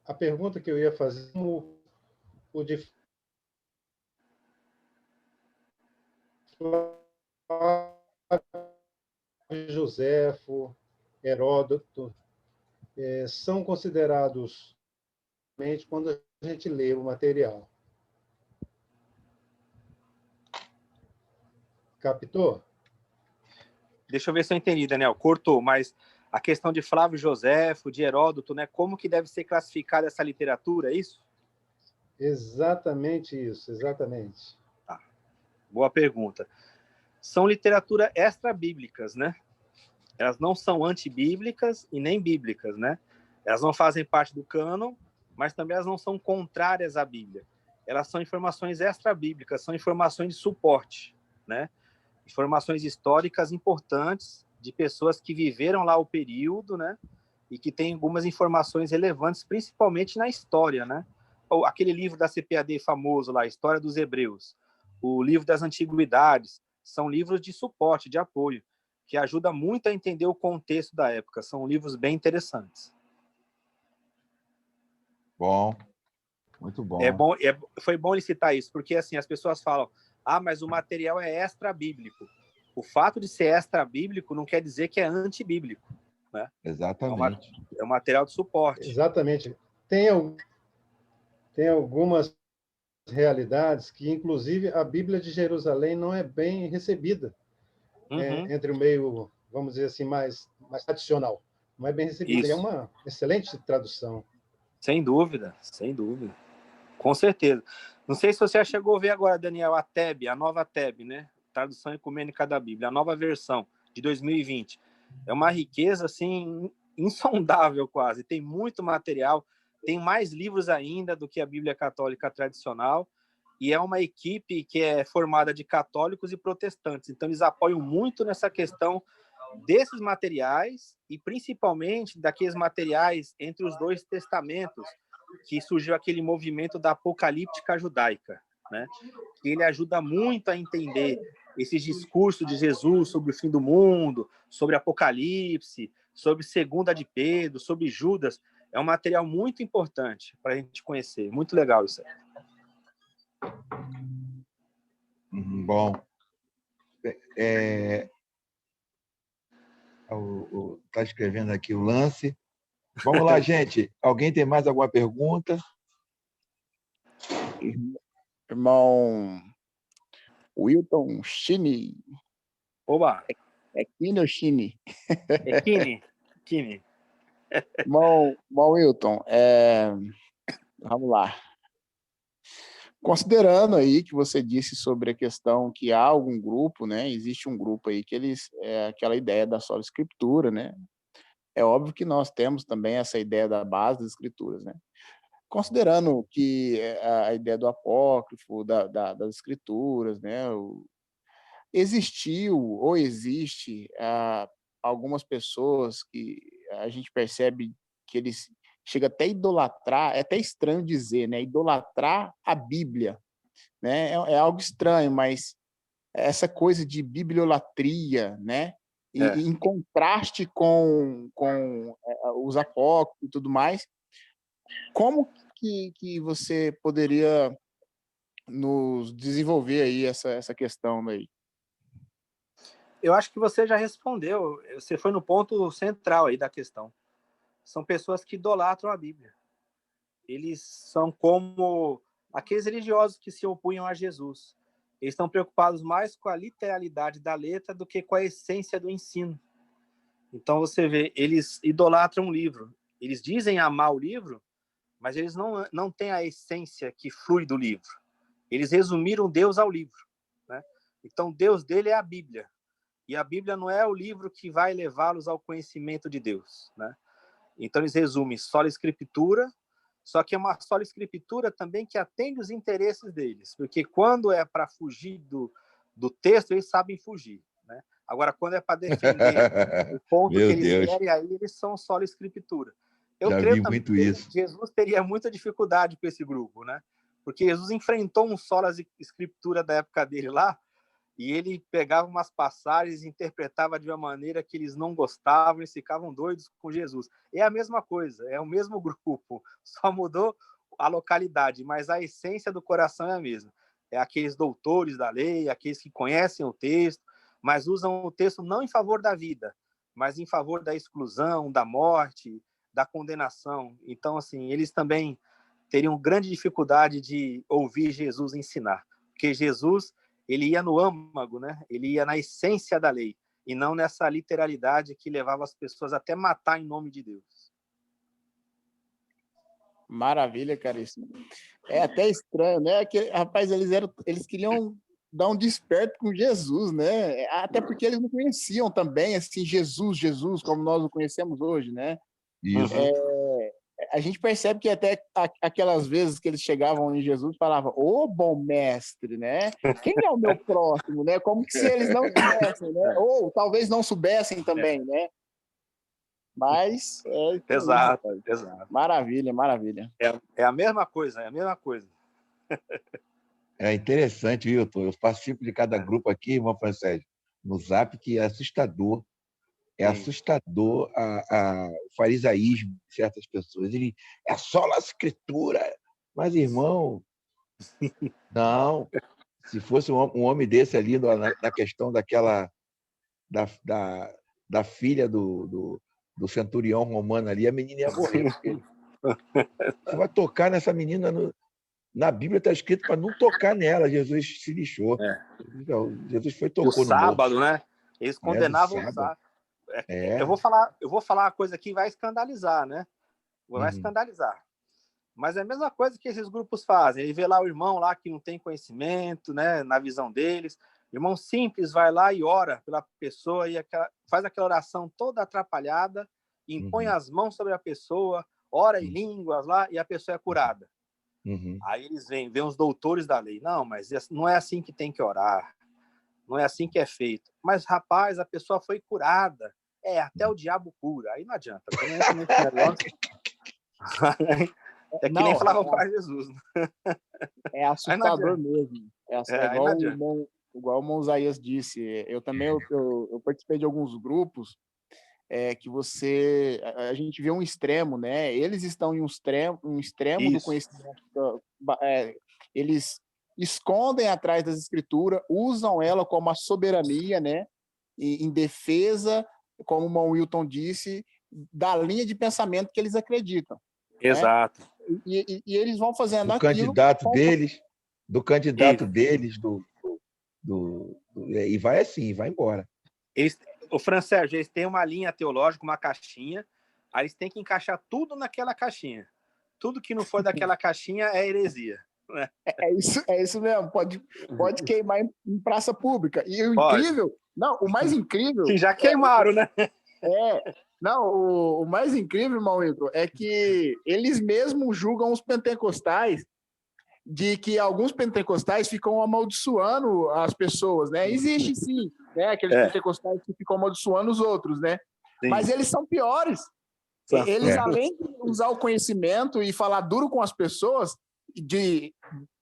A pergunta que eu ia fazer, o de Joséfo, Heródoto, são considerados quando a gente lê o material. Captou? Deixa eu ver se eu entendi, Daniel. Cortou, mas a questão de Flávio Joséfo, de Heródoto, né? Como que deve ser classificada essa literatura, é isso? Exatamente isso, exatamente. Tá. Boa pergunta. São literatura extra-bíblicas, né? Elas não são antibíblicas e nem bíblicas, né? Elas não fazem parte do cânon, mas também elas não são contrárias à Bíblia. Elas são informações extra-bíblicas, são informações de suporte, né? Informações históricas importantes de pessoas que viveram lá o período, né? E que têm algumas informações relevantes, principalmente na história, né? Aquele livro da CPAD famoso lá, História dos Hebreus, o livro das Antiguidades, são livros de suporte, de apoio, que ajuda muito a entender o contexto da época. São livros bem interessantes. Bom, muito bom. Foi bom ele citar isso, porque assim as pessoas falam, mas o material é extra-bíblico. O fato de ser extra-bíblico não quer dizer que é antibíblico, né? Exatamente. É um material de suporte. Exatamente. Tem algumas realidades que, inclusive, a Bíblia de Jerusalém não é bem recebida entre o meio, vamos dizer assim, mais tradicional. Não é bem recebida. Isso. É uma excelente tradução. Sem dúvida, sem dúvida. Com certeza. Não sei se você já chegou a ver agora, Daniel, a TEB, a nova TEB, né? Tradução Ecumênica da Bíblia, a nova versão de 2020. É uma riqueza, assim, insondável quase. Tem muito material, tem mais livros ainda do que a Bíblia Católica tradicional, e é uma equipe que é formada de católicos e protestantes. Então, eles apoiam muito nessa questão desses materiais e, principalmente, daqueles materiais entre os dois testamentos, que surgiu aquele movimento da apocalíptica judaica, né? Que ele ajuda muito a entender esses discursos de Jesus sobre o fim do mundo, sobre Apocalipse, sobre Segunda de Pedro, sobre Judas. É um material muito importante para a gente conhecer. Muito legal isso aí. Bom. Está escrevendo aqui o lance. Vamos lá, gente. Alguém tem mais alguma pergunta? Irmão Wilton Chini. Oba! É Kine ou Chine? É Kine. Kine. Bom, Wilton, vamos lá. Considerando aí que você disse sobre a questão que há algum grupo, né? Existe um grupo aí que eles aquela ideia da sola escritura, né? É óbvio que nós temos também essa ideia da base das escrituras, né? Considerando que a ideia do apócrifo, das escrituras, né? Existiu ou existe algumas pessoas que a gente percebe que eles chega até a idolatrar, é até estranho dizer, né? Idolatrar a Bíblia, né? É algo estranho, mas essa coisa de bibliolatria, né? E em contraste com os apócrifos e tudo mais, como que você poderia nos desenvolver aí essa questão aí? Eu acho que você já respondeu. Você foi no ponto central aí da questão. São pessoas que idolatram a Bíblia. Eles são como aqueles religiosos que se opunham a Jesus. Eles estão preocupados mais com a literalidade da letra do que com a essência do ensino. Então você vê, eles idolatram o livro. Eles dizem amar o livro, mas eles não têm a essência que flui do livro. Eles resumiram Deus ao livro, né? Então Deus dele é a Bíblia. E a Bíblia não é o livro que vai levá-los ao conhecimento de Deus, né? Então eles resumem sola escritura, só que é uma sola escritura também que atende os interesses deles, porque quando é para fugir do texto, eles sabem fugir, né? Agora, quando é para defender o ponto que eles querem, aí eles são sola escritura. Eu creio também que Jesus teria muita dificuldade com esse grupo, né? Porque Jesus enfrentou um sola escritura da época dele lá, e ele pegava umas passagens e interpretava de uma maneira que eles não gostavam, eles ficavam doidos com Jesus. É a mesma coisa, é o mesmo grupo, só mudou a localidade, mas a essência do coração é a mesma. É aqueles doutores da lei, aqueles que conhecem o texto, mas usam o texto não em favor da vida, mas em favor da exclusão, da morte, da condenação. Então, assim, eles também teriam grande dificuldade de ouvir Jesus ensinar, porque Jesus ele ia no âmago, né? Ele ia na essência da lei, e não nessa literalidade que levava as pessoas até matar em nome de Deus. Maravilha, caríssimo. É até estranho, né? Que, rapaz, eles queriam dar um desperto com Jesus, né? Até porque eles não conheciam também, assim, Jesus, como nós o conhecemos hoje, né? Isso. A gente percebe que até aquelas vezes que eles chegavam em Jesus falavam, ô bom mestre, né? Quem é o meu próximo, né? Como que se eles não soubessem, né? Ou talvez não soubessem também, né? Mas Exato. Maravilha. É a mesma coisa, É interessante, Wilton. Eu participo de cada grupo aqui, irmão Francésio, no Zap, que é assustador. É assustador o farisaísmo de certas pessoas. Ele é só a escritura. Mas, irmão, não. Se fosse um homem desse ali na questão daquela da filha do centurião romano ali, a menina ia morrer. Você vai tocar nessa menina na Bíblia está escrito para não tocar nela. Jesus se lixou. Jesus tocou o sábado, no né? Eles condenavam o sábado. Eu vou falar uma coisa que vai escandalizar, né? Vai escandalizar. Mas é a mesma coisa que esses grupos fazem. Ele vê lá o irmão lá que não tem conhecimento, né? Na visão deles. O irmão simples vai lá e ora pela pessoa e faz aquela oração toda atrapalhada, impõe as mãos sobre a pessoa, ora em línguas lá e a pessoa é curada. Aí eles vêm os doutores da lei. Não, mas não é assim que tem que orar. Não é assim que é feito. Mas, rapaz, a pessoa foi curada. Até o diabo cura. Aí não adianta. É que nem falavam para Jesus. É assustador mesmo. Igual o irmão Isaías disse. Eu também eu participei de alguns grupos que a gente vê um extremo, né? Eles estão em um extremo do conhecimento. Eles escondem atrás das escrituras, usam ela como a soberania, né? Em defesa, como o irmão Wilton disse, da linha de pensamento que eles acreditam. Exato. Né? E eles vão fazendo do candidato deles, e vai assim, vai embora. O Francérgio, eles têm uma linha teológica, uma caixinha, aí eles têm que encaixar tudo naquela caixinha. Tudo que não for daquela caixinha é heresia. Né? É isso mesmo, pode queimar em praça pública. E o Pode. incrível, não, o mais incrível... Que já queimaram, né? Não, o mais incrível, irmão Igor, é que eles mesmos julgam os pentecostais de que alguns pentecostais ficam amaldiçoando as pessoas, né? Existe sim, né? Aqueles pentecostais que ficam amaldiçoando os outros, né? Sim. Mas eles são piores. Eles, além de usar o conhecimento e falar duro com as pessoas,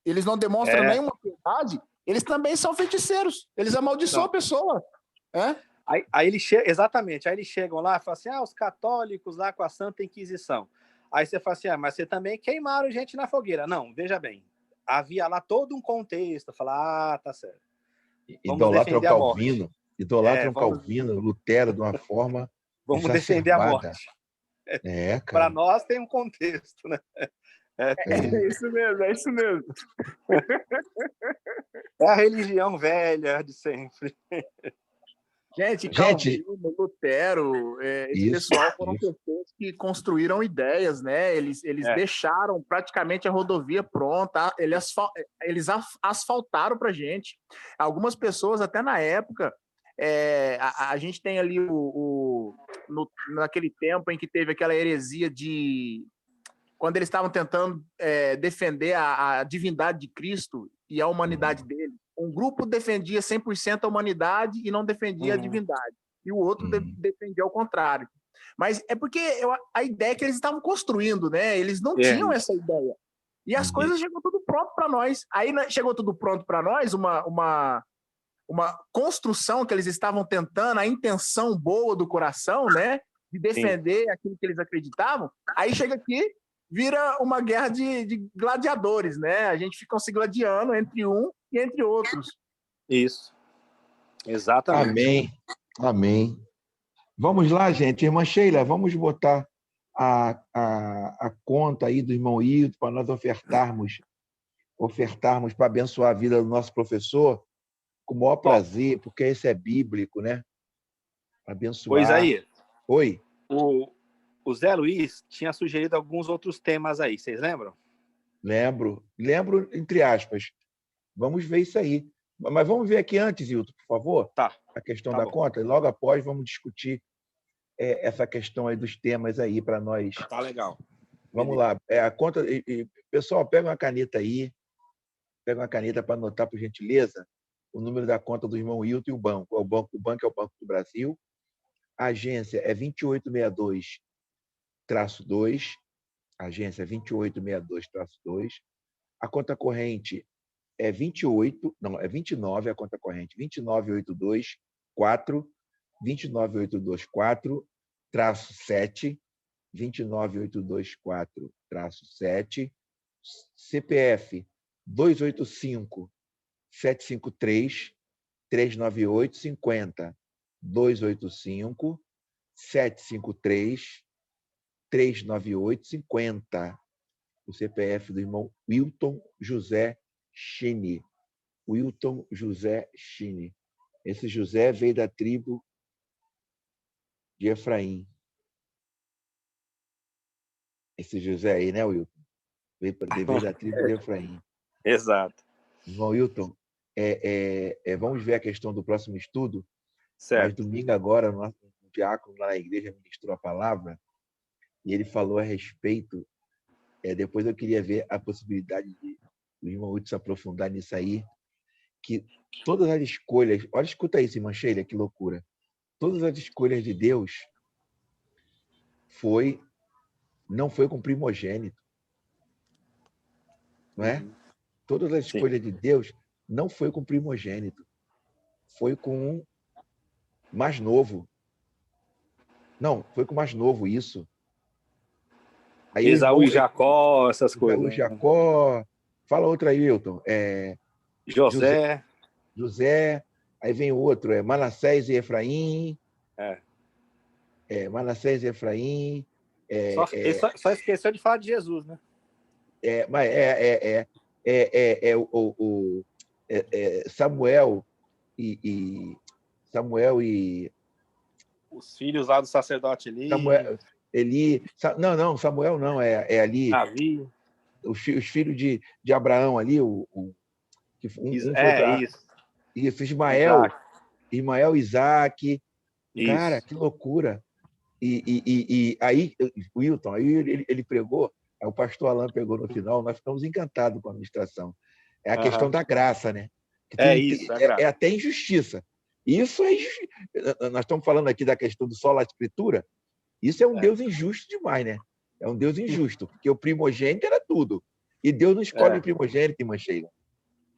eles não demonstram nenhuma piedade, eles também são feiticeiros. Eles amaldiçoam a pessoa. Aí eles exatamente, aí eles chegam lá e falam assim, os católicos lá com a Santa Inquisição. Aí você fala assim, mas você também queimaram gente na fogueira. Não, veja bem, havia lá todo um contexto, falar, tá certo. Idolatram Calvino, Lutero de uma forma vamos defender a morte. Cara. Para nós tem um contexto, né? É isso mesmo. É a religião velha de sempre. Gente, Calvino, Lutero, esse pessoal foram pessoas que construíram ideias, né? Eles deixaram praticamente a rodovia pronta, eles asfaltaram para a gente. Algumas pessoas, até na época, a gente tem ali naquele tempo em que teve aquela heresia quando eles estavam tentando defender a divindade de Cristo e a humanidade dele. Um grupo defendia 100% a humanidade e não defendia a divindade. E o outro defendia ao contrário. Mas é porque a ideia é que eles estavam construindo, né? Eles não tinham essa ideia. E as coisas chegou tudo pronto para nós. Aí chegou tudo pronto para nós, uma construção que eles estavam tentando, a intenção boa do coração, né? De defender aquilo que eles acreditavam. Aí chega aqui, vira uma guerra de gladiadores, né? A gente fica se gladiando entre um e entre outros. Isso. Exatamente. Amém. Vamos lá, gente. Irmã Sheila, vamos botar a conta aí do irmão Hilton para nós ofertarmos para abençoar a vida do nosso professor com o maior prazer, porque esse é bíblico, né? Abençoar. Pois aí. Oi. O Zé Luiz tinha sugerido alguns outros temas aí, vocês lembram? Lembro, entre aspas. Vamos ver isso aí. Mas vamos ver aqui antes, Hilton, por favor, a questão da conta, e logo após vamos discutir essa questão aí dos temas aí para nós. Tá legal. Vamos lá. A conta, pessoal, pega uma caneta aí, pega uma caneta para anotar, por gentileza, o número da conta do irmão Hilton e o banco. O banco é o Banco do Brasil. A agência é 2862-2. Agência é 2862-2. A conta corrente é 29, a conta corrente 29824, 29824-7, 29824-7, CPF 285-753-398-50, 285-753-398-50, o CPF do irmão Wilton José Chini. Wilton José Chini. Esse José veio da tribo de Efraim. Esse José aí, né, Wilton? Veio da tribo de Efraim. Exato. Irmão Wilton, vamos ver a questão do próximo estudo. Certo. Mas domingo agora, o nosso diácono lá na igreja ministrou a palavra e ele falou a respeito. Depois eu queria ver a possibilidade de o irmão Wilton se aprofundar nisso aí, que todas as escolhas... Olha, escuta isso, irmã Sheila, que loucura. Todas as escolhas de Deus não foi com primogênito. Não é? Todas as escolhas de Deus não foi com primogênito. Foi com um mais novo. Não, foi com o mais novo, isso. Aí Esaú e Jacó, essas coisas. Esaú e Jacó. Fala outra aí, Wilton. José. Aí vem o outro, Manassés e Efraim. Manassés e Efraim. Só esqueceu de falar de Jesus, né? Mas Samuel e Samuel e... Os filhos lá do sacerdote ali, Samuel, Eli... Não, Samuel não, é ali... Davi. Os filhos de Abraão ali, que um foi para... Isso. Isso, Ismael, Isaac. Cara, Isso. que loucura. E aí, Wilton, aí ele pregou, aí o pastor Alain pegou no final, nós ficamos encantados com a ministração. É a questão da graça, né? Que Isso, é até injustiça. Isso é nós estamos falando aqui da questão do sola escritura. Isso é um Deus injusto demais, né? É um Deus injusto, porque o primogênito era tudo. E Deus não escolhe o primogênito, irmã Sheila.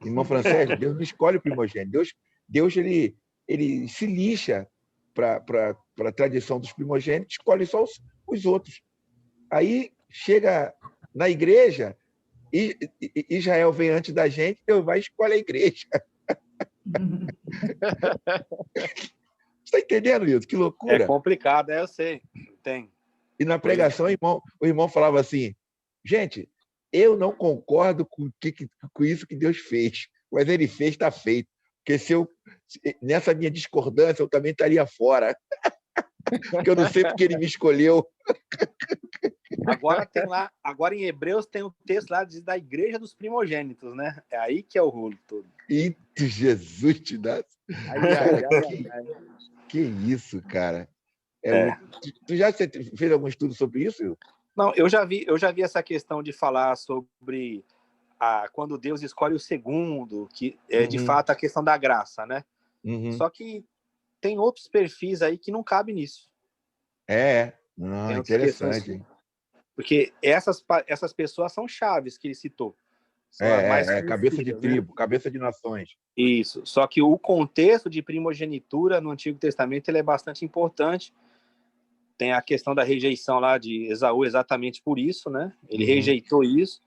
Irmão Francesco, Deus não escolhe o primogênito. Deus ele se lixa para a tradição dos primogênitos, escolhe só os outros. Aí chega na igreja, Israel vem antes da gente, Deus vai e escolhe a igreja. Você está entendendo isso? Que loucura. É complicado, eu sei. Tem. E na pregação, o irmão falava assim, gente, eu não concordo com isso que Deus fez, mas ele fez, está feito. Porque nessa minha discordância, eu também estaria fora. Porque eu não sei porque ele me escolheu. Agora em Hebreus tem um texto lá da igreja dos primogênitos, né? É aí que é o rolo todo. Eita, Jesus te dá. Que isso, cara. Tu já fez algum estudo sobre isso? Não, eu já vi essa questão de falar sobre quando Deus escolhe o segundo, que é de fato a questão da graça, né? Só que tem outros perfis aí que não cabem nisso. Interessante. Porque essas pessoas são chaves que ele citou. Cabeça de tribo, né? Cabeça de nações. Isso. Só que o contexto de primogenitura no Antigo Testamento ele é bastante importante. Tem a questão da rejeição lá de Esaú exatamente por isso, né? Ele rejeitou isso.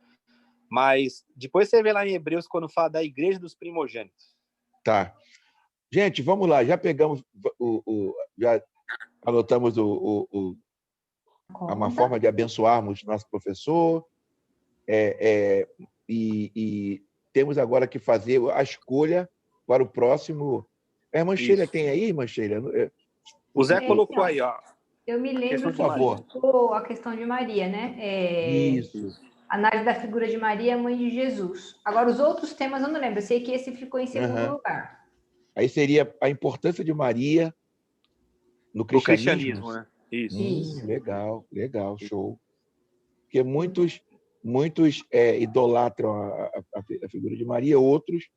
Mas depois você vê lá em Hebreus quando fala da igreja dos primogênitos. Tá. Gente, vamos lá. Já pegamos já anotamos uma forma de abençoarmos nosso professor. E temos agora que fazer a escolha para o próximo. A irmã Sheila tem aí, irmã Sheila? O Zé colocou aí, ó. Eu me lembro por favor. A questão de Maria, né? Isso. Análise da figura de Maria, mãe de Jesus. Agora, os outros temas eu não lembro. Eu sei que esse ficou em segundo lugar. Aí seria a importância de Maria no cristianismo, né? Isso. Legal, show. Porque muitos idolatram a figura de Maria, outros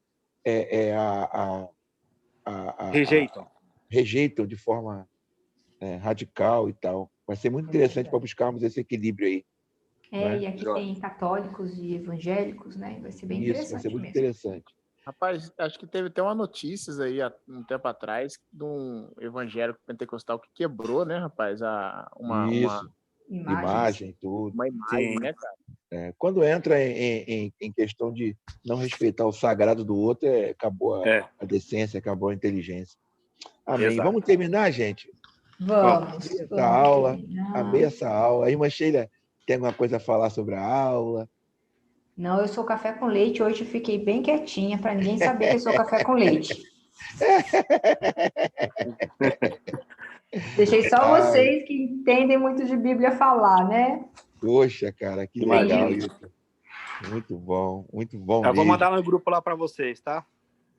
rejeitam de forma radical e tal. Vai ser muito interessante para buscarmos esse equilíbrio aí. Né? E aqui tem católicos e evangélicos, né? Vai ser bem interessante. Vai ser muito interessante. Rapaz, acho que teve até uma notícia aí há um tempo atrás de um evangélico pentecostal que quebrou, né, rapaz? Uma imagem, tudo. Uma imagem, né, cara? Quando entra em questão de não respeitar o sagrado do outro, acabou a decência, acabou a inteligência. Amém. Exato. Vamos terminar, gente? Vamos. Amei essa aula. A irmã Sheila tem alguma coisa a falar sobre a aula? Não, eu sou café com leite. Hoje eu fiquei bem quietinha para ninguém saber que eu sou café com leite. Deixei só vocês que entendem muito de Bíblia falar, né? Poxa, cara, que legal isso. Muito bom Eu vou mandar no grupo lá para vocês, tá?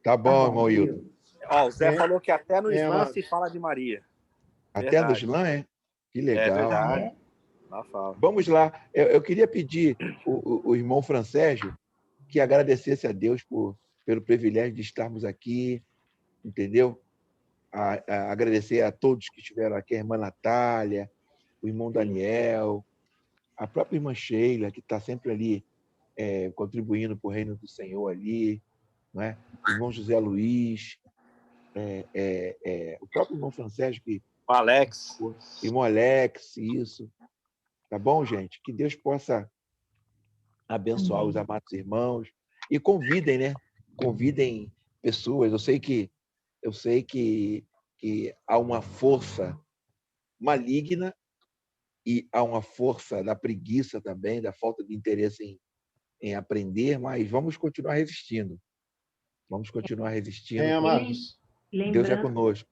Tá bom, irmão Hilton. O Zé falou que até no Islã se fala de Maria. Até no Islã, é? Que legal. É verdade. Vamos lá. Eu queria pedir o irmão Francésio que agradecesse a Deus pelo privilégio de estarmos aqui, entendeu? Agradecer a todos que estiveram aqui, a irmã Natália, o irmão Daniel, a própria irmã Sheila, que está sempre ali contribuindo para o reino do Senhor ali, não é? O irmão José Luiz, o próprio irmão Francésio, o Alex. Irmão Alex, isso. Tá bom, gente? Que Deus possa abençoar os amados irmãos. E convidem, né? Convidem pessoas. Eu sei que há uma força maligna e há uma força da preguiça também, da falta de interesse em aprender, mas vamos continuar resistindo. Vamos continuar resistindo. Amados. Deus é conosco.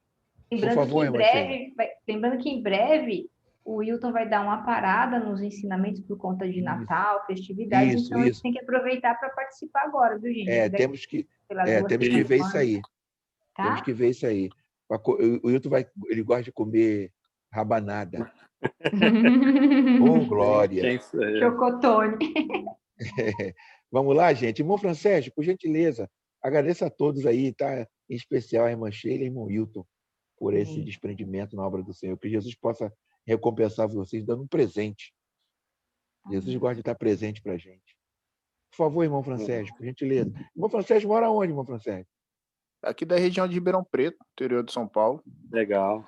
Lembrando favor, que em irmã breve, lembrando que em breve o Wilton vai dar uma parada nos ensinamentos por conta de Natal, festividades, Isso, então ele isso. tem que aproveitar para participar agora, viu, gente? É, Daqui temos que, pelas é, duas temos que ver isso semanas, aí. Temos tá? que ver isso aí. O Hilton ele gosta de comer rabanada. Ô, glória! Quem sou eu? Chocotone. Vamos lá, gente. Irmão Francesco, por gentileza, agradeço a todos aí, tá? Em especial a irmã Sheila e irmão Hilton, por esse desprendimento na obra do Senhor. Que Jesus possa recompensar vocês dando um presente. Jesus gosta de estar presente para a gente. Por favor, irmão Francesco, por gentileza. Irmão Francesco mora onde, irmão Francesco? Aqui da região de Ribeirão Preto, interior de São Paulo. Legal.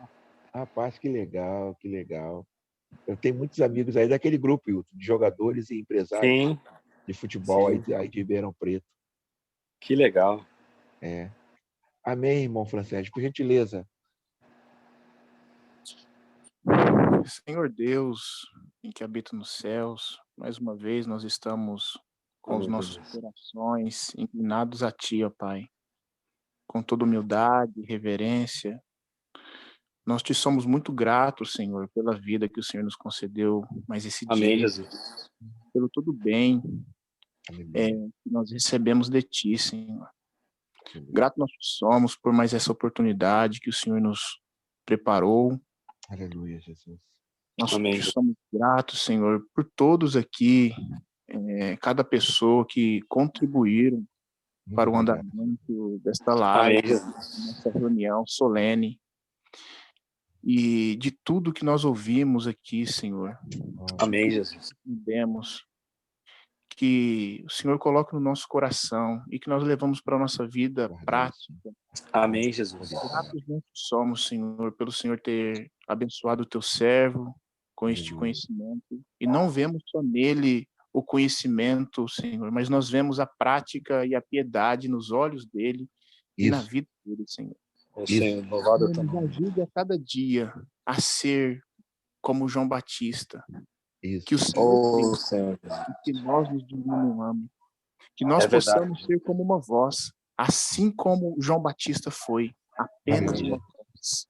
Rapaz, que legal, que legal. Eu tenho muitos amigos aí daquele grupo, Hilton, de jogadores e empresários Sim, de futebol sim. aí de Ribeirão Preto. Que legal. É. Amém, irmão Francesco, por gentileza. Senhor Deus, em que habita nos céus, mais uma vez nós estamos com os nossos corações inclinados a Ti, ó Pai, com toda humildade e reverência. Nós te somos muito gratos, Senhor, pela vida que o Senhor nos concedeu mais esse Amém, dia, Jesus. pelo tudo bem Aleluia. que nós recebemos de Ti, Senhor. Grato nós somos por mais essa oportunidade que o Senhor nos preparou. Aleluia, Jesus. Nós Amém. te somos gratos, Senhor, por todos aqui, cada pessoa que contribuíram para o Obrigado. andamento desta Amém, live, Jesus. nessa reunião solene, e de tudo que nós ouvimos aqui, Senhor. Amém, Jesus. Entendemos que o Senhor coloca no nosso coração e que nós levamos para a nossa vida prática. Amém, Jesus. Gratos nós somos, Senhor, pelo Senhor ter abençoado o teu servo com este conhecimento. E não vemos só nele o conhecimento, Senhor, mas nós vemos a prática e a piedade nos olhos dele e na Isso. vida dele, Senhor. Ô, Senhor, louvado é o teu Nos nome. ajude a cada dia a ser como João Batista. Isso. Que o Senhor Ô, fez, Senhor. que nós nos diminuamos. Que nós É verdade. possamos ser como uma voz, assim como João Batista foi, apenas Amém. uma voz,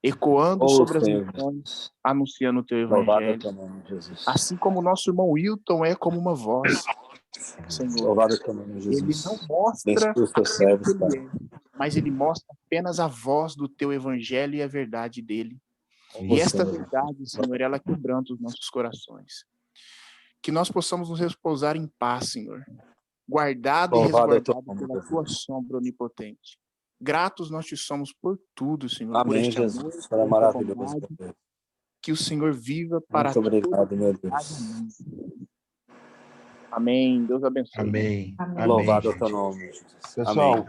ecoando Ô, sobre as Senhor. nações, anunciando o teu Louvado é o evangelho. teu nome, Jesus. Assim como o nosso irmão Wilton é como uma voz, Senhor. Louvado é o teu nome, Ele Jesus. não mostra Abençoa os teus aquilo que servos, ele Pai. é, mas ele mostra apenas a voz do teu evangelho e a verdade dele. Ô, E esta Senhor. verdade, Senhor, ela quebranta os nossos corações. Que nós possamos nos repousar em paz, Senhor, guardado e Louvado é o teu resguardado nome, pela Jesus. tua sombra onipotente. Gratos nós te somos por tudo, Senhor, por Amém, este amor, Jesus. por Senhor é esta maravilhoso, bondade. meu Deus. Que o Senhor viva para Muito obrigado, toda meu a eternidade. Deus. Amém. Amém. Deus abençoe. Amém. Amém. Amém, Louvado é o teu gente. nome, Jesus. Pessoal, Amém.